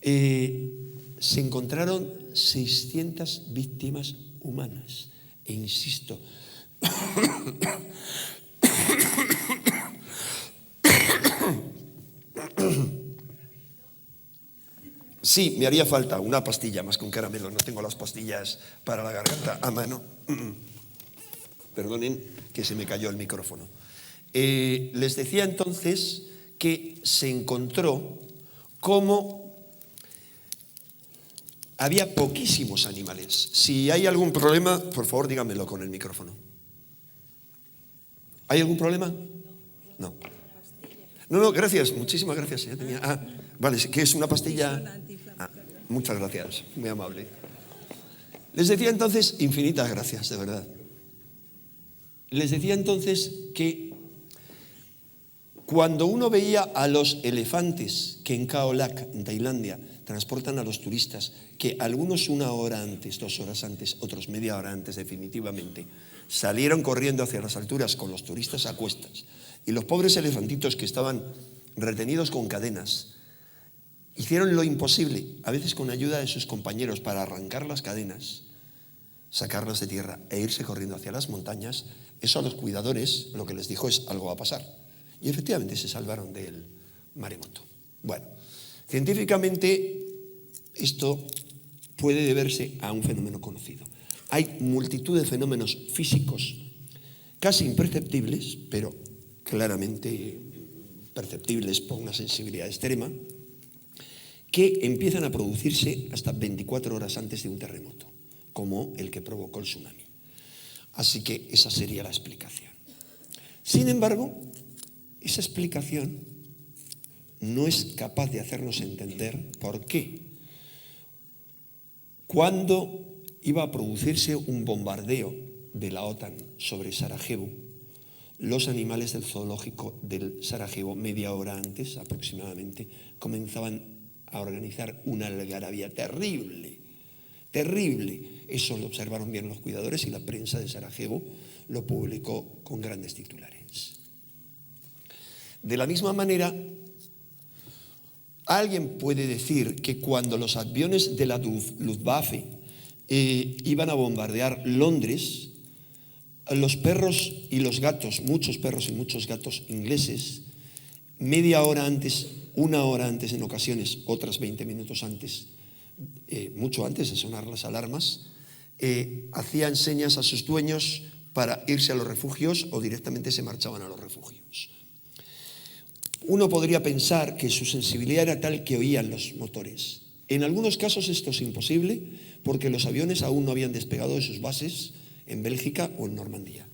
se encontraron 600 víctimas humanas. E insisto, sí, me haría falta una pastilla más que un caramelo. No tengo las pastillas para la garganta a mano. Perdonen que se me cayó el micrófono. Les decía entonces que se encontró cómo había poquísimos animales. Si hay algún problema, por favor díganmelo con el micrófono. ¿Hay algún problema? No. No, gracias, muchísimas gracias. Ya tenía. Vale, ¿qué es una pastilla? Muchas gracias, muy amable. Les decía entonces, infinitas gracias, de verdad. Les decía entonces que cuando uno veía a los elefantes que en Khao Lak, en Tailandia, transportan a los turistas, que algunos 1 hora antes, 2 horas antes, otros media hora antes definitivamente, salieron corriendo hacia las alturas con los turistas a cuestas, y los pobres elefantitos que estaban retenidos con cadenas, hicieron lo imposible, a veces con ayuda de sus compañeros, para arrancar las cadenas, sacarlas de tierra e irse corriendo hacia las montañas. Eso a los cuidadores lo que les dijo es: algo va a pasar. Y efectivamente se salvaron del maremoto. Bueno, científicamente esto puede deberse a un fenómeno conocido. Hay multitud de fenómenos físicos casi imperceptibles, pero claramente perceptibles por una sensibilidad extrema, que empiezan a producirse hasta 24 horas antes de un terremoto, como el que provocó el tsunami. Así que esa sería la explicación. Sin embargo, esa explicación no es capaz de hacernos entender por qué, cuando iba a producirse un bombardeo de la OTAN sobre Sarajevo, los animales del zoológico del Sarajevo, media hora antes aproximadamente, comenzaban a organizar una algarabía terrible, terrible. Eso lo observaron bien los cuidadores y la prensa de Sarajevo lo publicó con grandes titulares. De la misma manera, alguien puede decir que cuando los aviones de la Luftwaffe iban a bombardear Londres, los perros y los gatos, muchos perros y muchos gatos ingleses, media hora antes, 1 hora antes en ocasiones, otras 20 minutos antes, mucho antes de sonar las alarmas, hacían señas a sus dueños para irse a los refugios o directamente se marchaban a los refugios. Uno podría pensar que su sensibilidad era tal que oían los motores. En algunos casos esto es imposible porque los aviones aún no habían despegado de sus bases en Bélgica o en Normandía.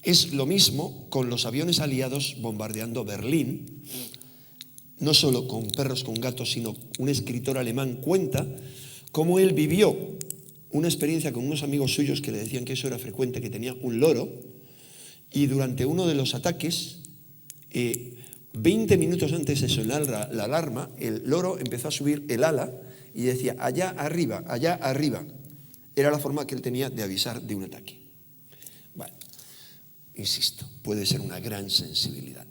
Es lo mismo con los aviones aliados bombardeando Berlín, no solo con perros, con gatos, sino un escritor alemán cuenta cómo él vivió una experiencia con unos amigos suyos que le decían que eso era frecuente, que tenía un loro, y durante uno de los ataques, 20 minutos antes de sonar la alarma, el loro empezó a subir el ala y decía: allá arriba, allá arriba. Era la forma que él tenía de avisar de un ataque. Bueno, insisto, puede ser una gran sensibilidad.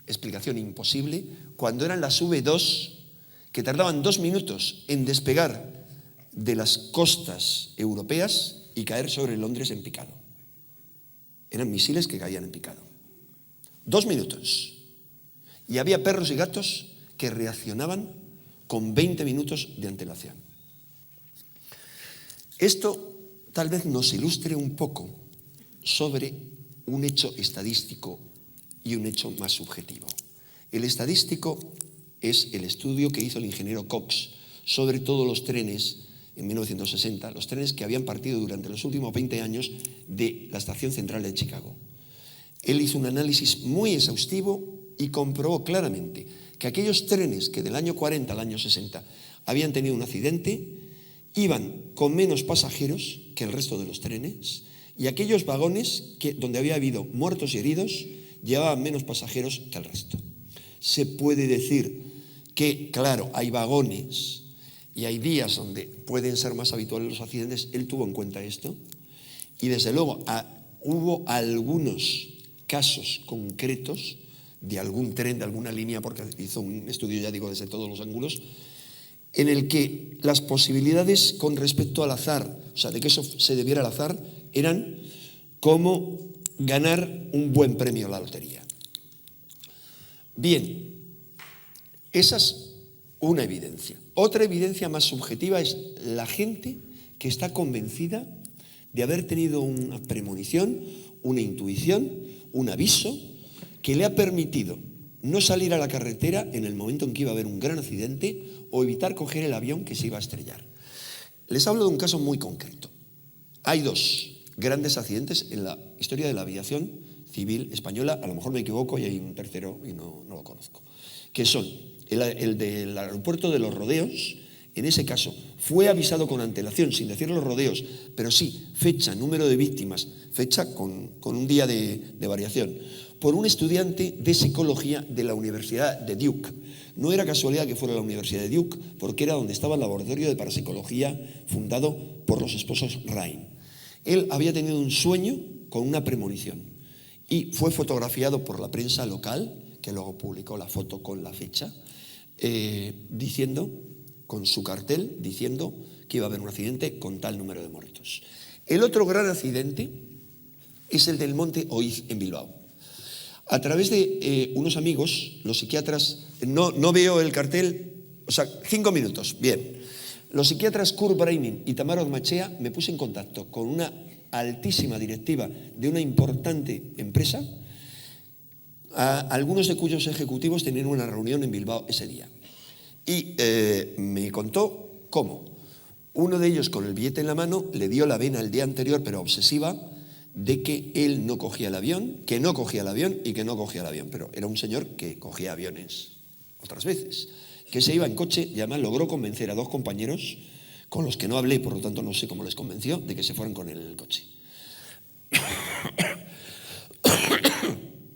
Explicación imposible cuando eran las V2, que tardaban 2 minutos en despegar de las costas europeas y caer sobre Londres en picado. Eran misiles que caían en picado. 2 minutos. Y había perros y gatos que reaccionaban con 20 minutos de antelación. Esto tal vez nos ilustre un poco sobre un hecho estadístico y un hecho más subjetivo. El estadístico es el estudio que hizo el ingeniero Cox sobre todos los trenes en 1960, los trenes que habían partido durante los últimos 20 años de la estación central de Chicago. Él hizo un análisis muy exhaustivo y comprobó claramente que aquellos trenes que del año 40 al año 60 habían tenido un accidente iban con menos pasajeros que el resto de los trenes, y aquellos vagones donde había habido muertos y heridos llevaban menos pasajeros que el resto. Se puede decir que, claro, hay vagones y hay días donde pueden ser más habituales los accidentes. Él tuvo en cuenta esto y desde luego hubo algunos casos concretos de algún tren, de alguna línea, porque hizo un estudio, ya digo, desde todos los ángulos, en el que las posibilidades con respecto al azar, o sea, de que eso se debiera al azar, eran como ganar un buen premio a la lotería. Bien, esa es una evidencia. Otra evidencia más subjetiva es la gente que está convencida de haber tenido una premonición, una intuición, un aviso que le ha permitido no salir a la carretera en el momento en que iba a haber un gran accidente o evitar coger el avión que se iba a estrellar. Les hablo de un caso muy concreto. Hay 2 grandes accidentes en la historia de la aviación Civil Española, a lo mejor me equivoco y hay un tercero y no lo conozco, que son el del aeropuerto de Los Rodeos. En ese caso fue avisado con antelación, sin decir Los Rodeos, pero sí fecha, número de víctimas, fecha con un día de variación, por un estudiante de psicología de la Universidad de Duke. No era casualidad que fuera la Universidad de Duke, porque era donde estaba el laboratorio de parapsicología fundado por los esposos Ryan. Él había tenido un sueño con una premonición y fue fotografiado por la prensa local, que luego publicó la foto con la fecha, diciendo, con su cartel, diciendo que iba a haber un accidente con tal número de muertos. El otro gran accidente es el del Monte Oiz en Bilbao. A través de unos amigos, los psiquiatras, no veo el cartel, 5 minutos, bien. Los psiquiatras Kurt Braining y Tamara Ormachea me puse en contacto con una altísima directiva de una importante empresa, algunos de cuyos ejecutivos tenían una reunión en Bilbao ese día. Y me contó cómo uno de ellos, con el billete en la mano, le dio la vena el día anterior, pero obsesiva, de que él no cogía el avión, que no cogía el avión y que no cogía el avión. Pero era un señor que cogía aviones otras veces, que se iba en coche y además logró convencer a 2 compañeros con los que no hablé, por lo tanto no sé cómo les convenció, de que se fueran con él en el coche.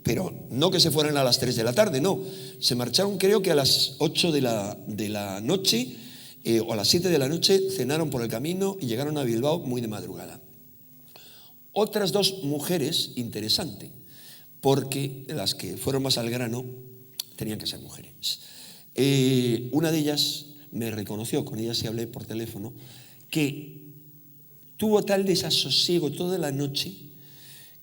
Pero no que se fueran a las 3 de la tarde, no. Se marcharon creo que a las 8 de la noche o a las 7 de la noche, cenaron por el camino y llegaron a Bilbao muy de madrugada. Otras 2 mujeres, interesante, porque las que fueron más al grano tenían que ser mujeres. Una de ellas me reconoció, con ella sí hablé por teléfono, que tuvo tal desasosiego toda la noche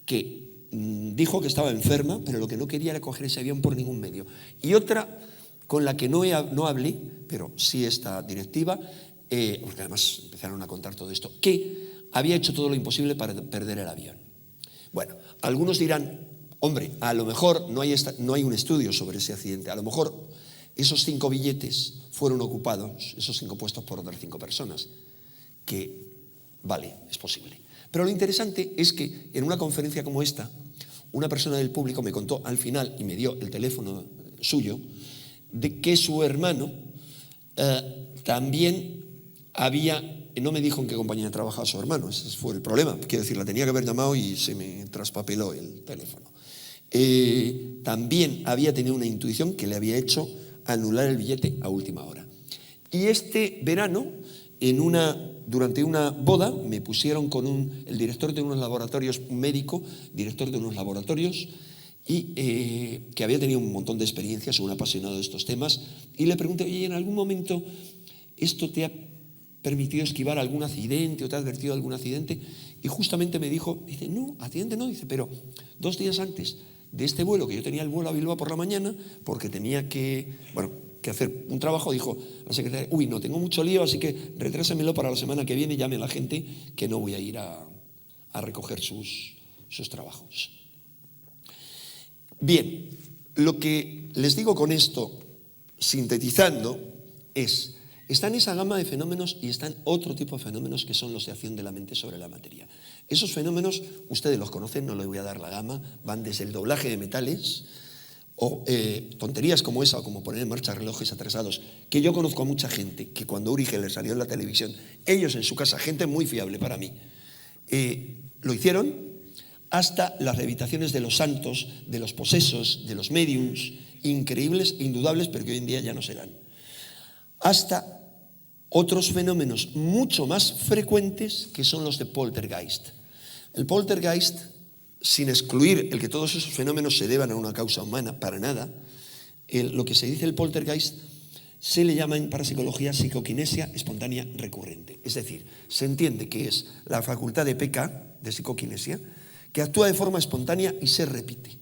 que dijo que estaba enferma, pero lo que no quería era coger ese avión por ningún medio. Y otra con la que no hablé, pero sí esta directiva, porque además empezaron a contar todo esto, que había hecho todo lo imposible para perder el avión. Bueno, algunos dirán, hombre, a lo mejor no hay un estudio sobre ese accidente, a lo mejor esos 5 billetes fueron ocupados, esos 5 puestos por otras 5 personas, que vale, es posible. Pero lo interesante es que en una conferencia como esta, una persona del público me contó al final, y me dio el teléfono suyo, de que su hermano también había, no me dijo en qué compañía trabajaba su hermano, ese fue el problema, quiero decir, la tenía que haber llamado y se me traspapeló el teléfono. También había tenido una intuición que le había hecho anular el billete a última hora. Y este verano, durante una boda, me pusieron con el director de unos laboratorios, un médico, director de unos laboratorios, y que había tenido un montón de experiencias, un apasionado de estos temas, y le pregunté, oye, ¿en algún momento esto te ha permitido esquivar algún accidente o te ha advertido algún accidente? Y justamente me dijo, dice, no, accidente no, dice, pero 2 días antes de este vuelo, que yo tenía el vuelo a Bilbao por la mañana, porque tenía que hacer un trabajo, dijo la secretaria, uy, no, tengo mucho lío, así que retrásamelo para la semana que viene, llame a la gente que no voy a ir a recoger sus trabajos. Bien, lo que les digo con esto, sintetizando, está en esa gama de fenómenos y están otro tipo de fenómenos que son los de acción de la mente sobre la materia. Esos fenómenos, ustedes los conocen, no les voy a dar la gama, van desde el doblaje de metales o tonterías como esa, o como poner en marcha relojes atrasados, que yo conozco a mucha gente que cuando Uri Geller salió en la televisión, ellos en su casa, gente muy fiable para mí, lo hicieron, hasta las levitaciones de los santos, de los posesos, de los médiums, increíbles, indudables, pero que hoy en día ya no se dan. Hasta otros fenómenos mucho más frecuentes que son los de poltergeist. El poltergeist, sin excluir el que todos esos fenómenos se deban a una causa humana, para nada, lo que se dice el poltergeist se le llama en parapsicología psicoquinesia espontánea recurrente. Es decir, se entiende que es la facultad de PK, de psicoquinesia, que actúa de forma espontánea y se repite.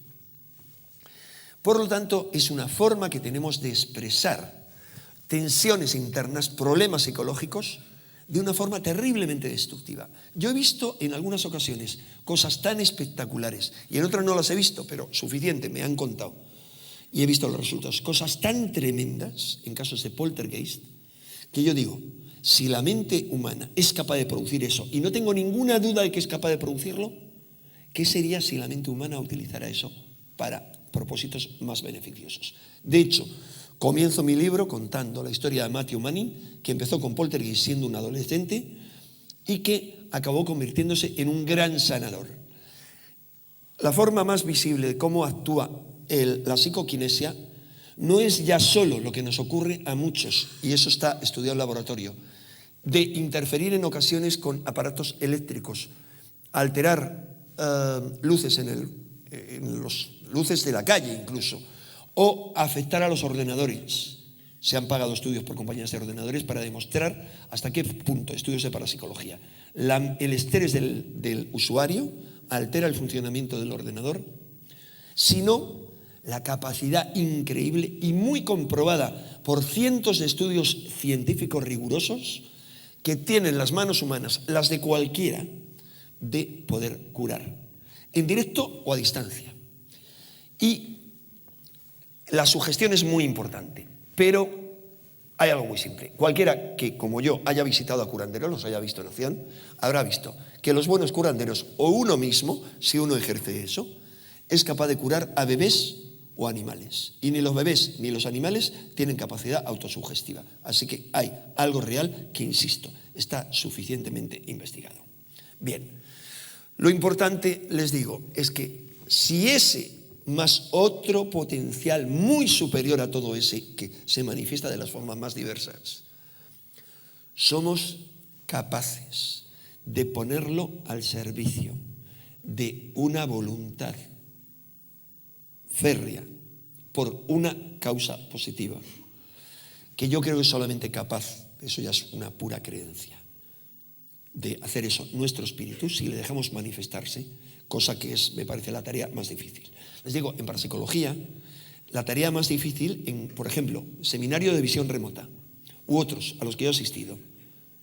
Por lo tanto, es una forma que tenemos de expresar tensiones internas, problemas psicológicos, de una forma terriblemente destructiva. Yo he visto en algunas ocasiones cosas tan espectaculares, y en otras no las he visto, pero suficiente, me han contado, y he visto los resultados, cosas tan tremendas en casos de poltergeist, que yo digo, si la mente humana es capaz de producir eso, y no tengo ninguna duda de que es capaz de producirlo, ¿qué sería si la mente humana utilizara eso para propósitos más beneficiosos? De hecho, comienzo mi libro contando la historia de Matthew Manning, que empezó con poltergeist siendo un adolescente y que acabó convirtiéndose en un gran sanador. La forma más visible de cómo actúa la psicoquinesia no es ya solo lo que nos ocurre a muchos, y eso está estudiado en laboratorio, de interferir en ocasiones con aparatos eléctricos, alterar luces en los luces de la calle incluso, o afectar a los ordenadores. Se han pagado estudios por compañías de ordenadores para demostrar hasta qué punto, estudios de parapsicología, el estrés del usuario altera el funcionamiento del ordenador, sino la capacidad increíble y muy comprobada por cientos de estudios científicos rigurosos que tienen las manos humanas, las de cualquiera, de poder curar, en directo o a distancia. Y la sugestión es muy importante, pero hay algo muy simple. Cualquiera que, como yo, haya visitado a curanderos, los haya visto en acción, habrá visto que los buenos curanderos, o uno mismo, si uno ejerce eso, es capaz de curar a bebés o animales. Y ni los bebés ni los animales tienen capacidad autosugestiva. Así que hay algo real que, insisto, está suficientemente investigado. Bien, lo importante, les digo, es que si ese más otro potencial muy superior a todo ese, que se manifiesta de las formas más diversas, somos capaces de ponerlo al servicio de una voluntad férrea por una causa positiva, que yo creo que es solamente capaz, eso ya es una pura creencia, de hacer eso nuestro espíritu si le dejamos manifestarse, cosa que es, me parece, la tarea más difícil. Les digo, en parapsicología, la tarea más difícil, por ejemplo, seminario de visión remota, u otros a los que yo he asistido,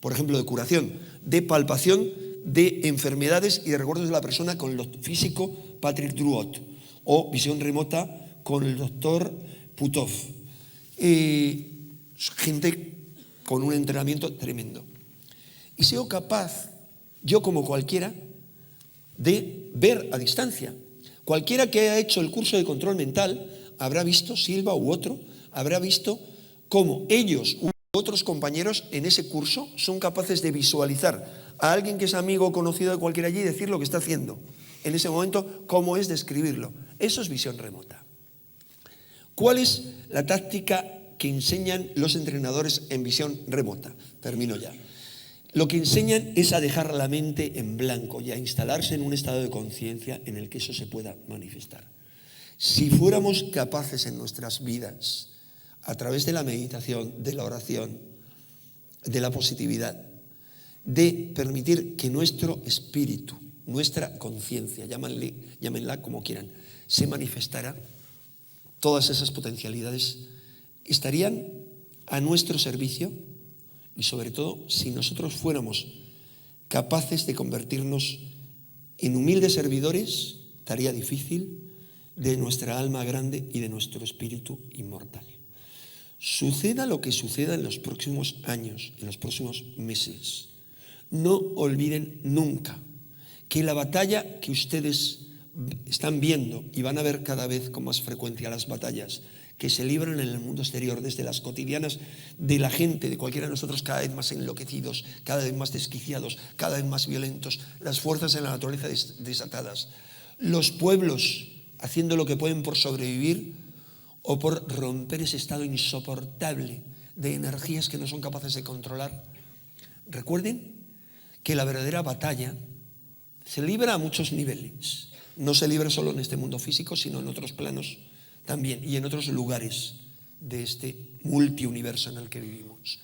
por ejemplo, de curación, de palpación de enfermedades y de recuerdos de la persona con el físico Patrick Druot, o visión remota con el doctor Putov. Gente con un entrenamiento tremendo. Y soy capaz, yo como cualquiera, de ver a distancia. Cualquiera que haya hecho el curso de control mental habrá visto, Silva u otro, habrá visto cómo ellos u otros compañeros en ese curso son capaces de visualizar a alguien que es amigo o conocido de cualquiera allí y decir lo que está haciendo. En ese momento, cómo es describirlo. Eso es visión remota. ¿Cuál es la táctica que enseñan los entrenadores en visión remota? Termino ya. Lo que enseñan es a dejar la mente en blanco y a instalarse en un estado de conciencia en el que eso se pueda manifestar. Si fuéramos capaces en nuestras vidas, a través de la meditación, de la oración, de la positividad, de permitir que nuestro espíritu, nuestra conciencia, llámenla como quieran, se manifestara, todas esas potencialidades estarían a nuestro servicio. Y sobre todo, si nosotros fuéramos capaces de convertirnos en humildes servidores, tarea difícil, de nuestra alma grande y de nuestro espíritu inmortal. Suceda lo que suceda en los próximos años, en los próximos meses, no olviden nunca que la batalla que ustedes están viendo, y van a ver cada vez con más frecuencia las batallas que se libran en el mundo exterior, desde las cotidianas de la gente, de cualquiera de nosotros, cada vez más enloquecidos, cada vez más desquiciados, cada vez más violentos, las fuerzas en la naturaleza desatadas, los pueblos haciendo lo que pueden por sobrevivir o por romper ese estado insoportable de energías que no son capaces de controlar. Recuerden que la verdadera batalla se libra a muchos niveles. No se libra solo en este mundo físico, sino en otros planos también y en otros lugares de este multiuniverso en el que vivimos.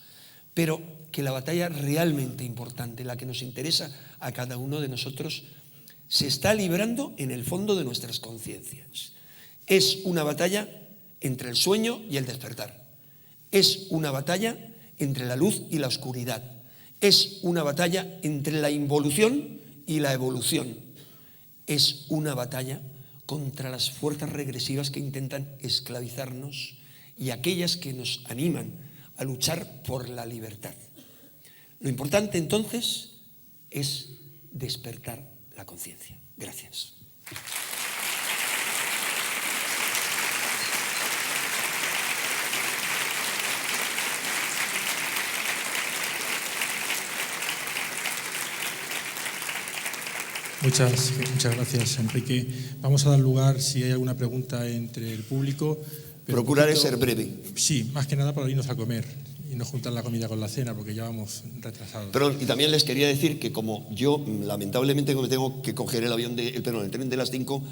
Pero que la batalla realmente importante, la que nos interesa a cada uno de nosotros, se está librando en el fondo de nuestras conciencias. Es una batalla entre el sueño y el despertar. Es una batalla entre la luz y la oscuridad. Es una batalla entre la involución y la evolución. Es una batalla contra las fuerzas regresivas que intentan esclavizarnos y aquellas que nos animan a luchar por la libertad. Lo importante entonces es despertar la conciencia. Gracias. Muchas gracias, Enrique. Vamos a dar lugar, si hay alguna pregunta entre el público. Procuraré ser breve. Sí, más que nada para irnos a comer y no juntar la comida con la cena, porque ya vamos retrasados. Perdón, y también les quería decir que como yo, lamentablemente, me tengo que coger el tren de las 5,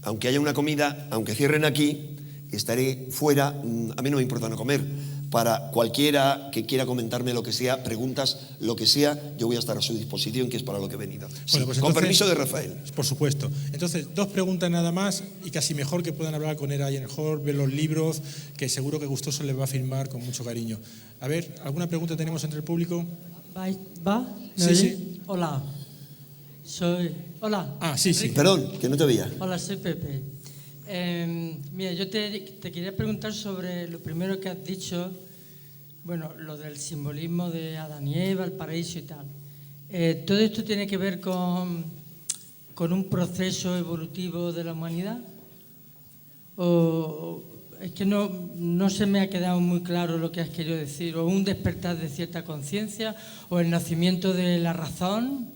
aunque haya una comida, aunque cierren aquí, estaré fuera. A mí no me importa no comer. Para cualquiera que quiera comentarme lo que sea, preguntas, lo que sea, yo voy a estar a su disposición, que es para lo que he venido. Bueno, Sí, pues con entonces, permiso de Rafael. Por supuesto. Entonces, 2 preguntas nada más, y casi mejor que puedan hablar con Era Hall, ver los libros, que seguro que Gustoso les va a firmar con mucho cariño. A ver, ¿alguna pregunta tenemos entre el público? ¿Va? ¿Me Sí, oye? sí. Hola. Hola. Ah, sí, sí. Perdón, que no te veía. Hola, soy Pepe. Mira, yo te quería preguntar sobre lo primero que has dicho, bueno, lo del simbolismo de Adán y Eva, el paraíso y tal. ¿Todo esto tiene que ver con un proceso evolutivo de la humanidad? ¿O es que no se me ha quedado muy claro lo que has querido decir? ¿O un despertar de cierta conciencia? ¿O el nacimiento de la razón?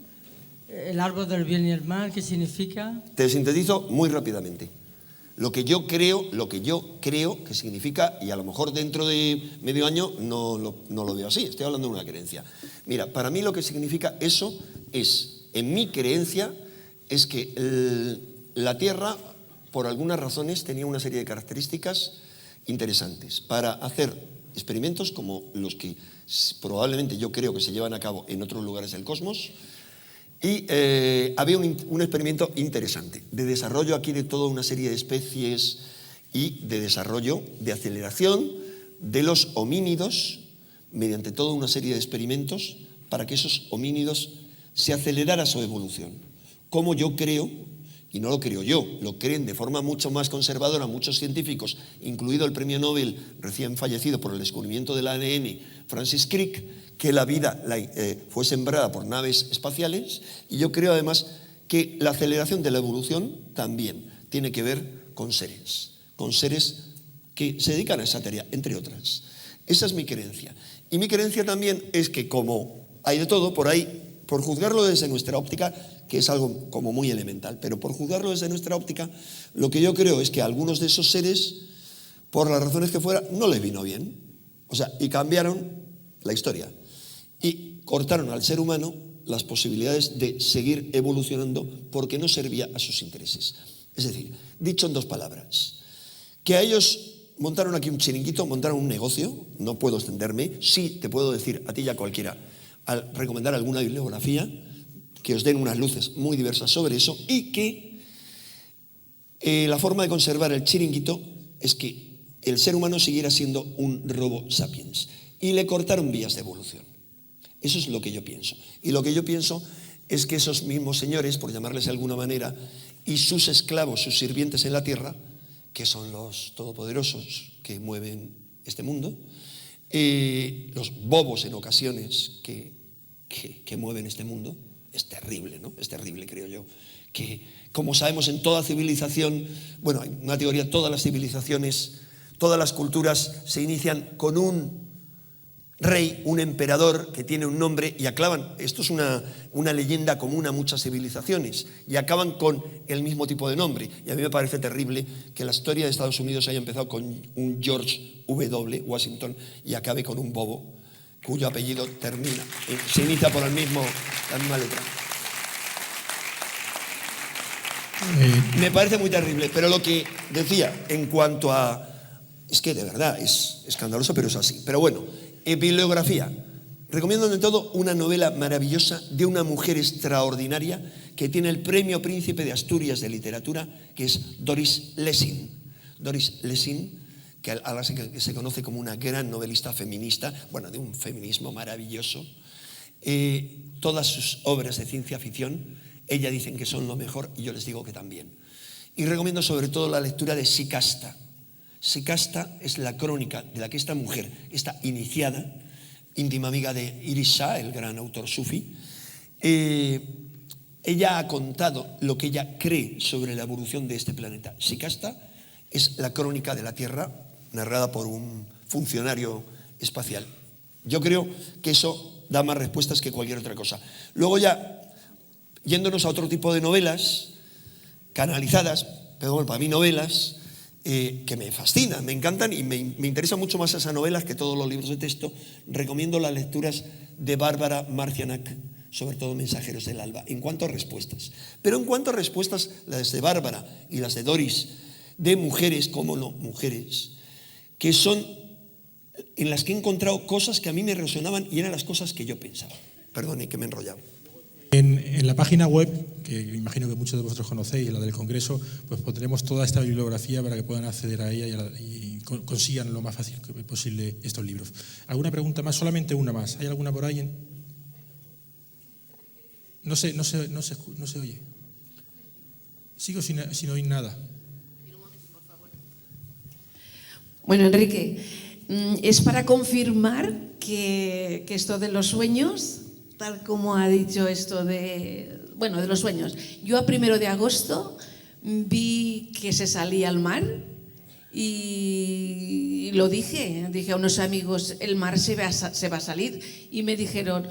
¿El árbol del bien y el mal? ¿Qué significa? Te sintetizo muy rápidamente. Lo que yo creo que significa, y a lo mejor dentro de medio año no lo veo así, estoy hablando de una creencia. Mira, para mí lo que significa eso es, en mi creencia, es que la Tierra, por algunas razones, tenía una serie de características interesantes para hacer experimentos como los que probablemente yo creo que se llevan a cabo en otros lugares del cosmos. Y había un experimento interesante de desarrollo aquí de toda una serie de especies y de desarrollo, de aceleración de los homínidos mediante toda una serie de experimentos para que esos homínidos se acelerara su evolución. Como yo creo, y no lo creo yo, lo creen de forma mucho más conservadora muchos científicos, incluido el premio Nobel recién fallecido por el descubrimiento del ADN, Francis Crick, que la vida fue sembrada por naves espaciales, y yo creo además que la aceleración de la evolución también tiene que ver con seres que se dedican a esa tarea, entre otras. Esa es mi creencia. Y mi creencia también es que como hay de todo por ahí, por juzgarlo desde nuestra óptica, que es algo como muy elemental, pero por juzgarlo desde nuestra óptica, lo que yo creo es que a algunos de esos seres, por las razones que fuera, no les vino bien. O sea, y cambiaron la historia. Y cortaron al ser humano las posibilidades de seguir evolucionando porque no servía a sus intereses. Es decir, dicho en 2 palabras, que a ellos montaron aquí un chiringuito, montaron un negocio, no puedo extenderme, sí te puedo decir a ti y a cualquiera, al recomendar alguna bibliografía, que os den unas luces muy diversas sobre eso, y que la forma de conservar el chiringuito es que el ser humano siguiera siendo un Homo sapiens, y le cortaron vías de evolución. Eso es lo que yo pienso. Y lo que yo pienso es que esos mismos señores, por llamarles de alguna manera, y sus esclavos, sus sirvientes en la tierra, que son los todopoderosos que mueven este mundo, los bobos en ocasiones que mueven este mundo, es terrible, ¿no? Es terrible, creo yo. Que, como sabemos, en toda civilización, bueno, hay una teoría, todas las civilizaciones, todas las culturas se inician con un rey, un emperador que tiene un nombre y acaban, esto es una leyenda común a muchas civilizaciones, y acaban con el mismo tipo de nombre. Y a mí me parece terrible que la historia de Estados Unidos haya empezado con un George W. Washington y acabe con un bobo cuyo apellido se inicia por la misma letra. Me parece muy terrible, pero lo que decía en cuanto a... Es que de verdad es escandaloso, pero es así. Pero bueno, bibliografía. Recomiendo de todo una novela maravillosa de una mujer extraordinaria que tiene el Premio Príncipe de Asturias de Literatura, que es Doris Lessing. Doris Lessing, que ahora se conoce como una gran novelista feminista, bueno, de un feminismo maravilloso. Todas sus obras de ciencia ficción, ella dicen que son lo mejor, y yo les digo que también. Y recomiendo sobre todo la lectura de Shikasta. Shikasta es la crónica de la que esta mujer, esta iniciada, íntima amiga de Iris Shah, el gran autor sufí, ella ha contado lo que ella cree sobre la evolución de este planeta. Shikasta es la crónica de la Tierra narrada por un funcionario espacial. Yo creo que eso da más respuestas que cualquier otra cosa. Luego ya, yéndonos a otro tipo de novelas, canalizadas, pero bueno, para mí novelas, que me fascinan, me encantan y me interesa mucho más esas novelas que todos los libros de texto. Recomiendo las lecturas de Bárbara Marcianak, sobre todo Mensajeros del Alba, en cuanto a respuestas. Pero en cuanto a respuestas, las de Bárbara y las de Doris, de mujeres, como no, mujeres, que son en las que he encontrado cosas que a mí me resonaban y eran las cosas que yo pensaba. Perdone que me he enrollado. En la página web, que imagino que muchos de vosotros conocéis, la del Congreso, pues pondremos toda esta bibliografía para que puedan acceder a ella y consigan lo más fácil posible estos libros. ¿Alguna pregunta más? Solamente una más. ¿Hay alguna por ahí? No se oye. Sigo sin oír nada. Bueno, Enrique, es para confirmar que esto de los sueños, tal como ha dicho esto de los sueños. Yo a 1 de agosto vi que se salía al mar y lo dije a unos amigos, el mar se va a salir, y me dijeron,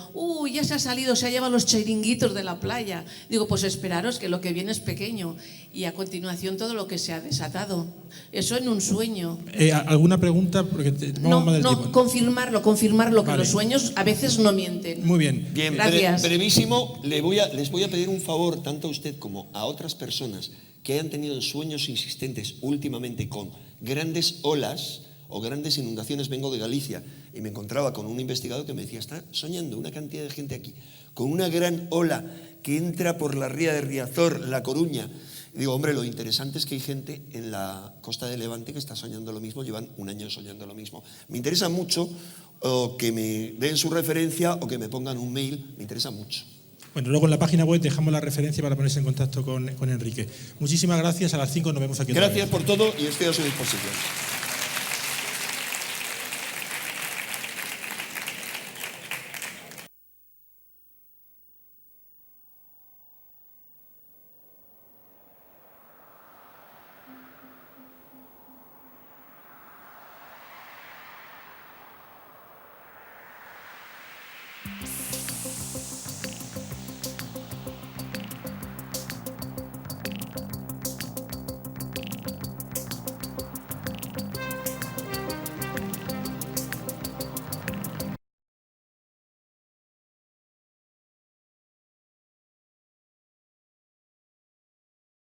ya se ha salido, se ha llevado los chiringuitos de la playa. Digo, pues esperaros que lo que viene es pequeño, y a continuación todo lo que se ha desatado. Eso en un sueño. ¿Alguna pregunta? Porque confirmarlo, vale. Que los sueños a veces no mienten. Muy bien. Bien, gracias. Brevísimo, les voy a pedir un favor, tanto a usted como a otras personas que hayan tenido sueños insistentes últimamente con grandes olas o grandes inundaciones. Vengo de Galicia y me encontraba con un investigador que me decía, está soñando una cantidad de gente aquí, con una gran ola que entra por la ría de Riazor, La Coruña. Y digo, hombre, lo interesante es que hay gente en la costa de Levante que está soñando lo mismo, llevan un año soñando lo mismo. Me interesa mucho que me den su referencia o que me pongan un mail, me interesa mucho. Bueno, luego en la página web dejamos la referencia para ponerse en contacto con Enrique. Muchísimas gracias, a las 5 nos vemos aquí. Gracias por todo y estoy a su disposición.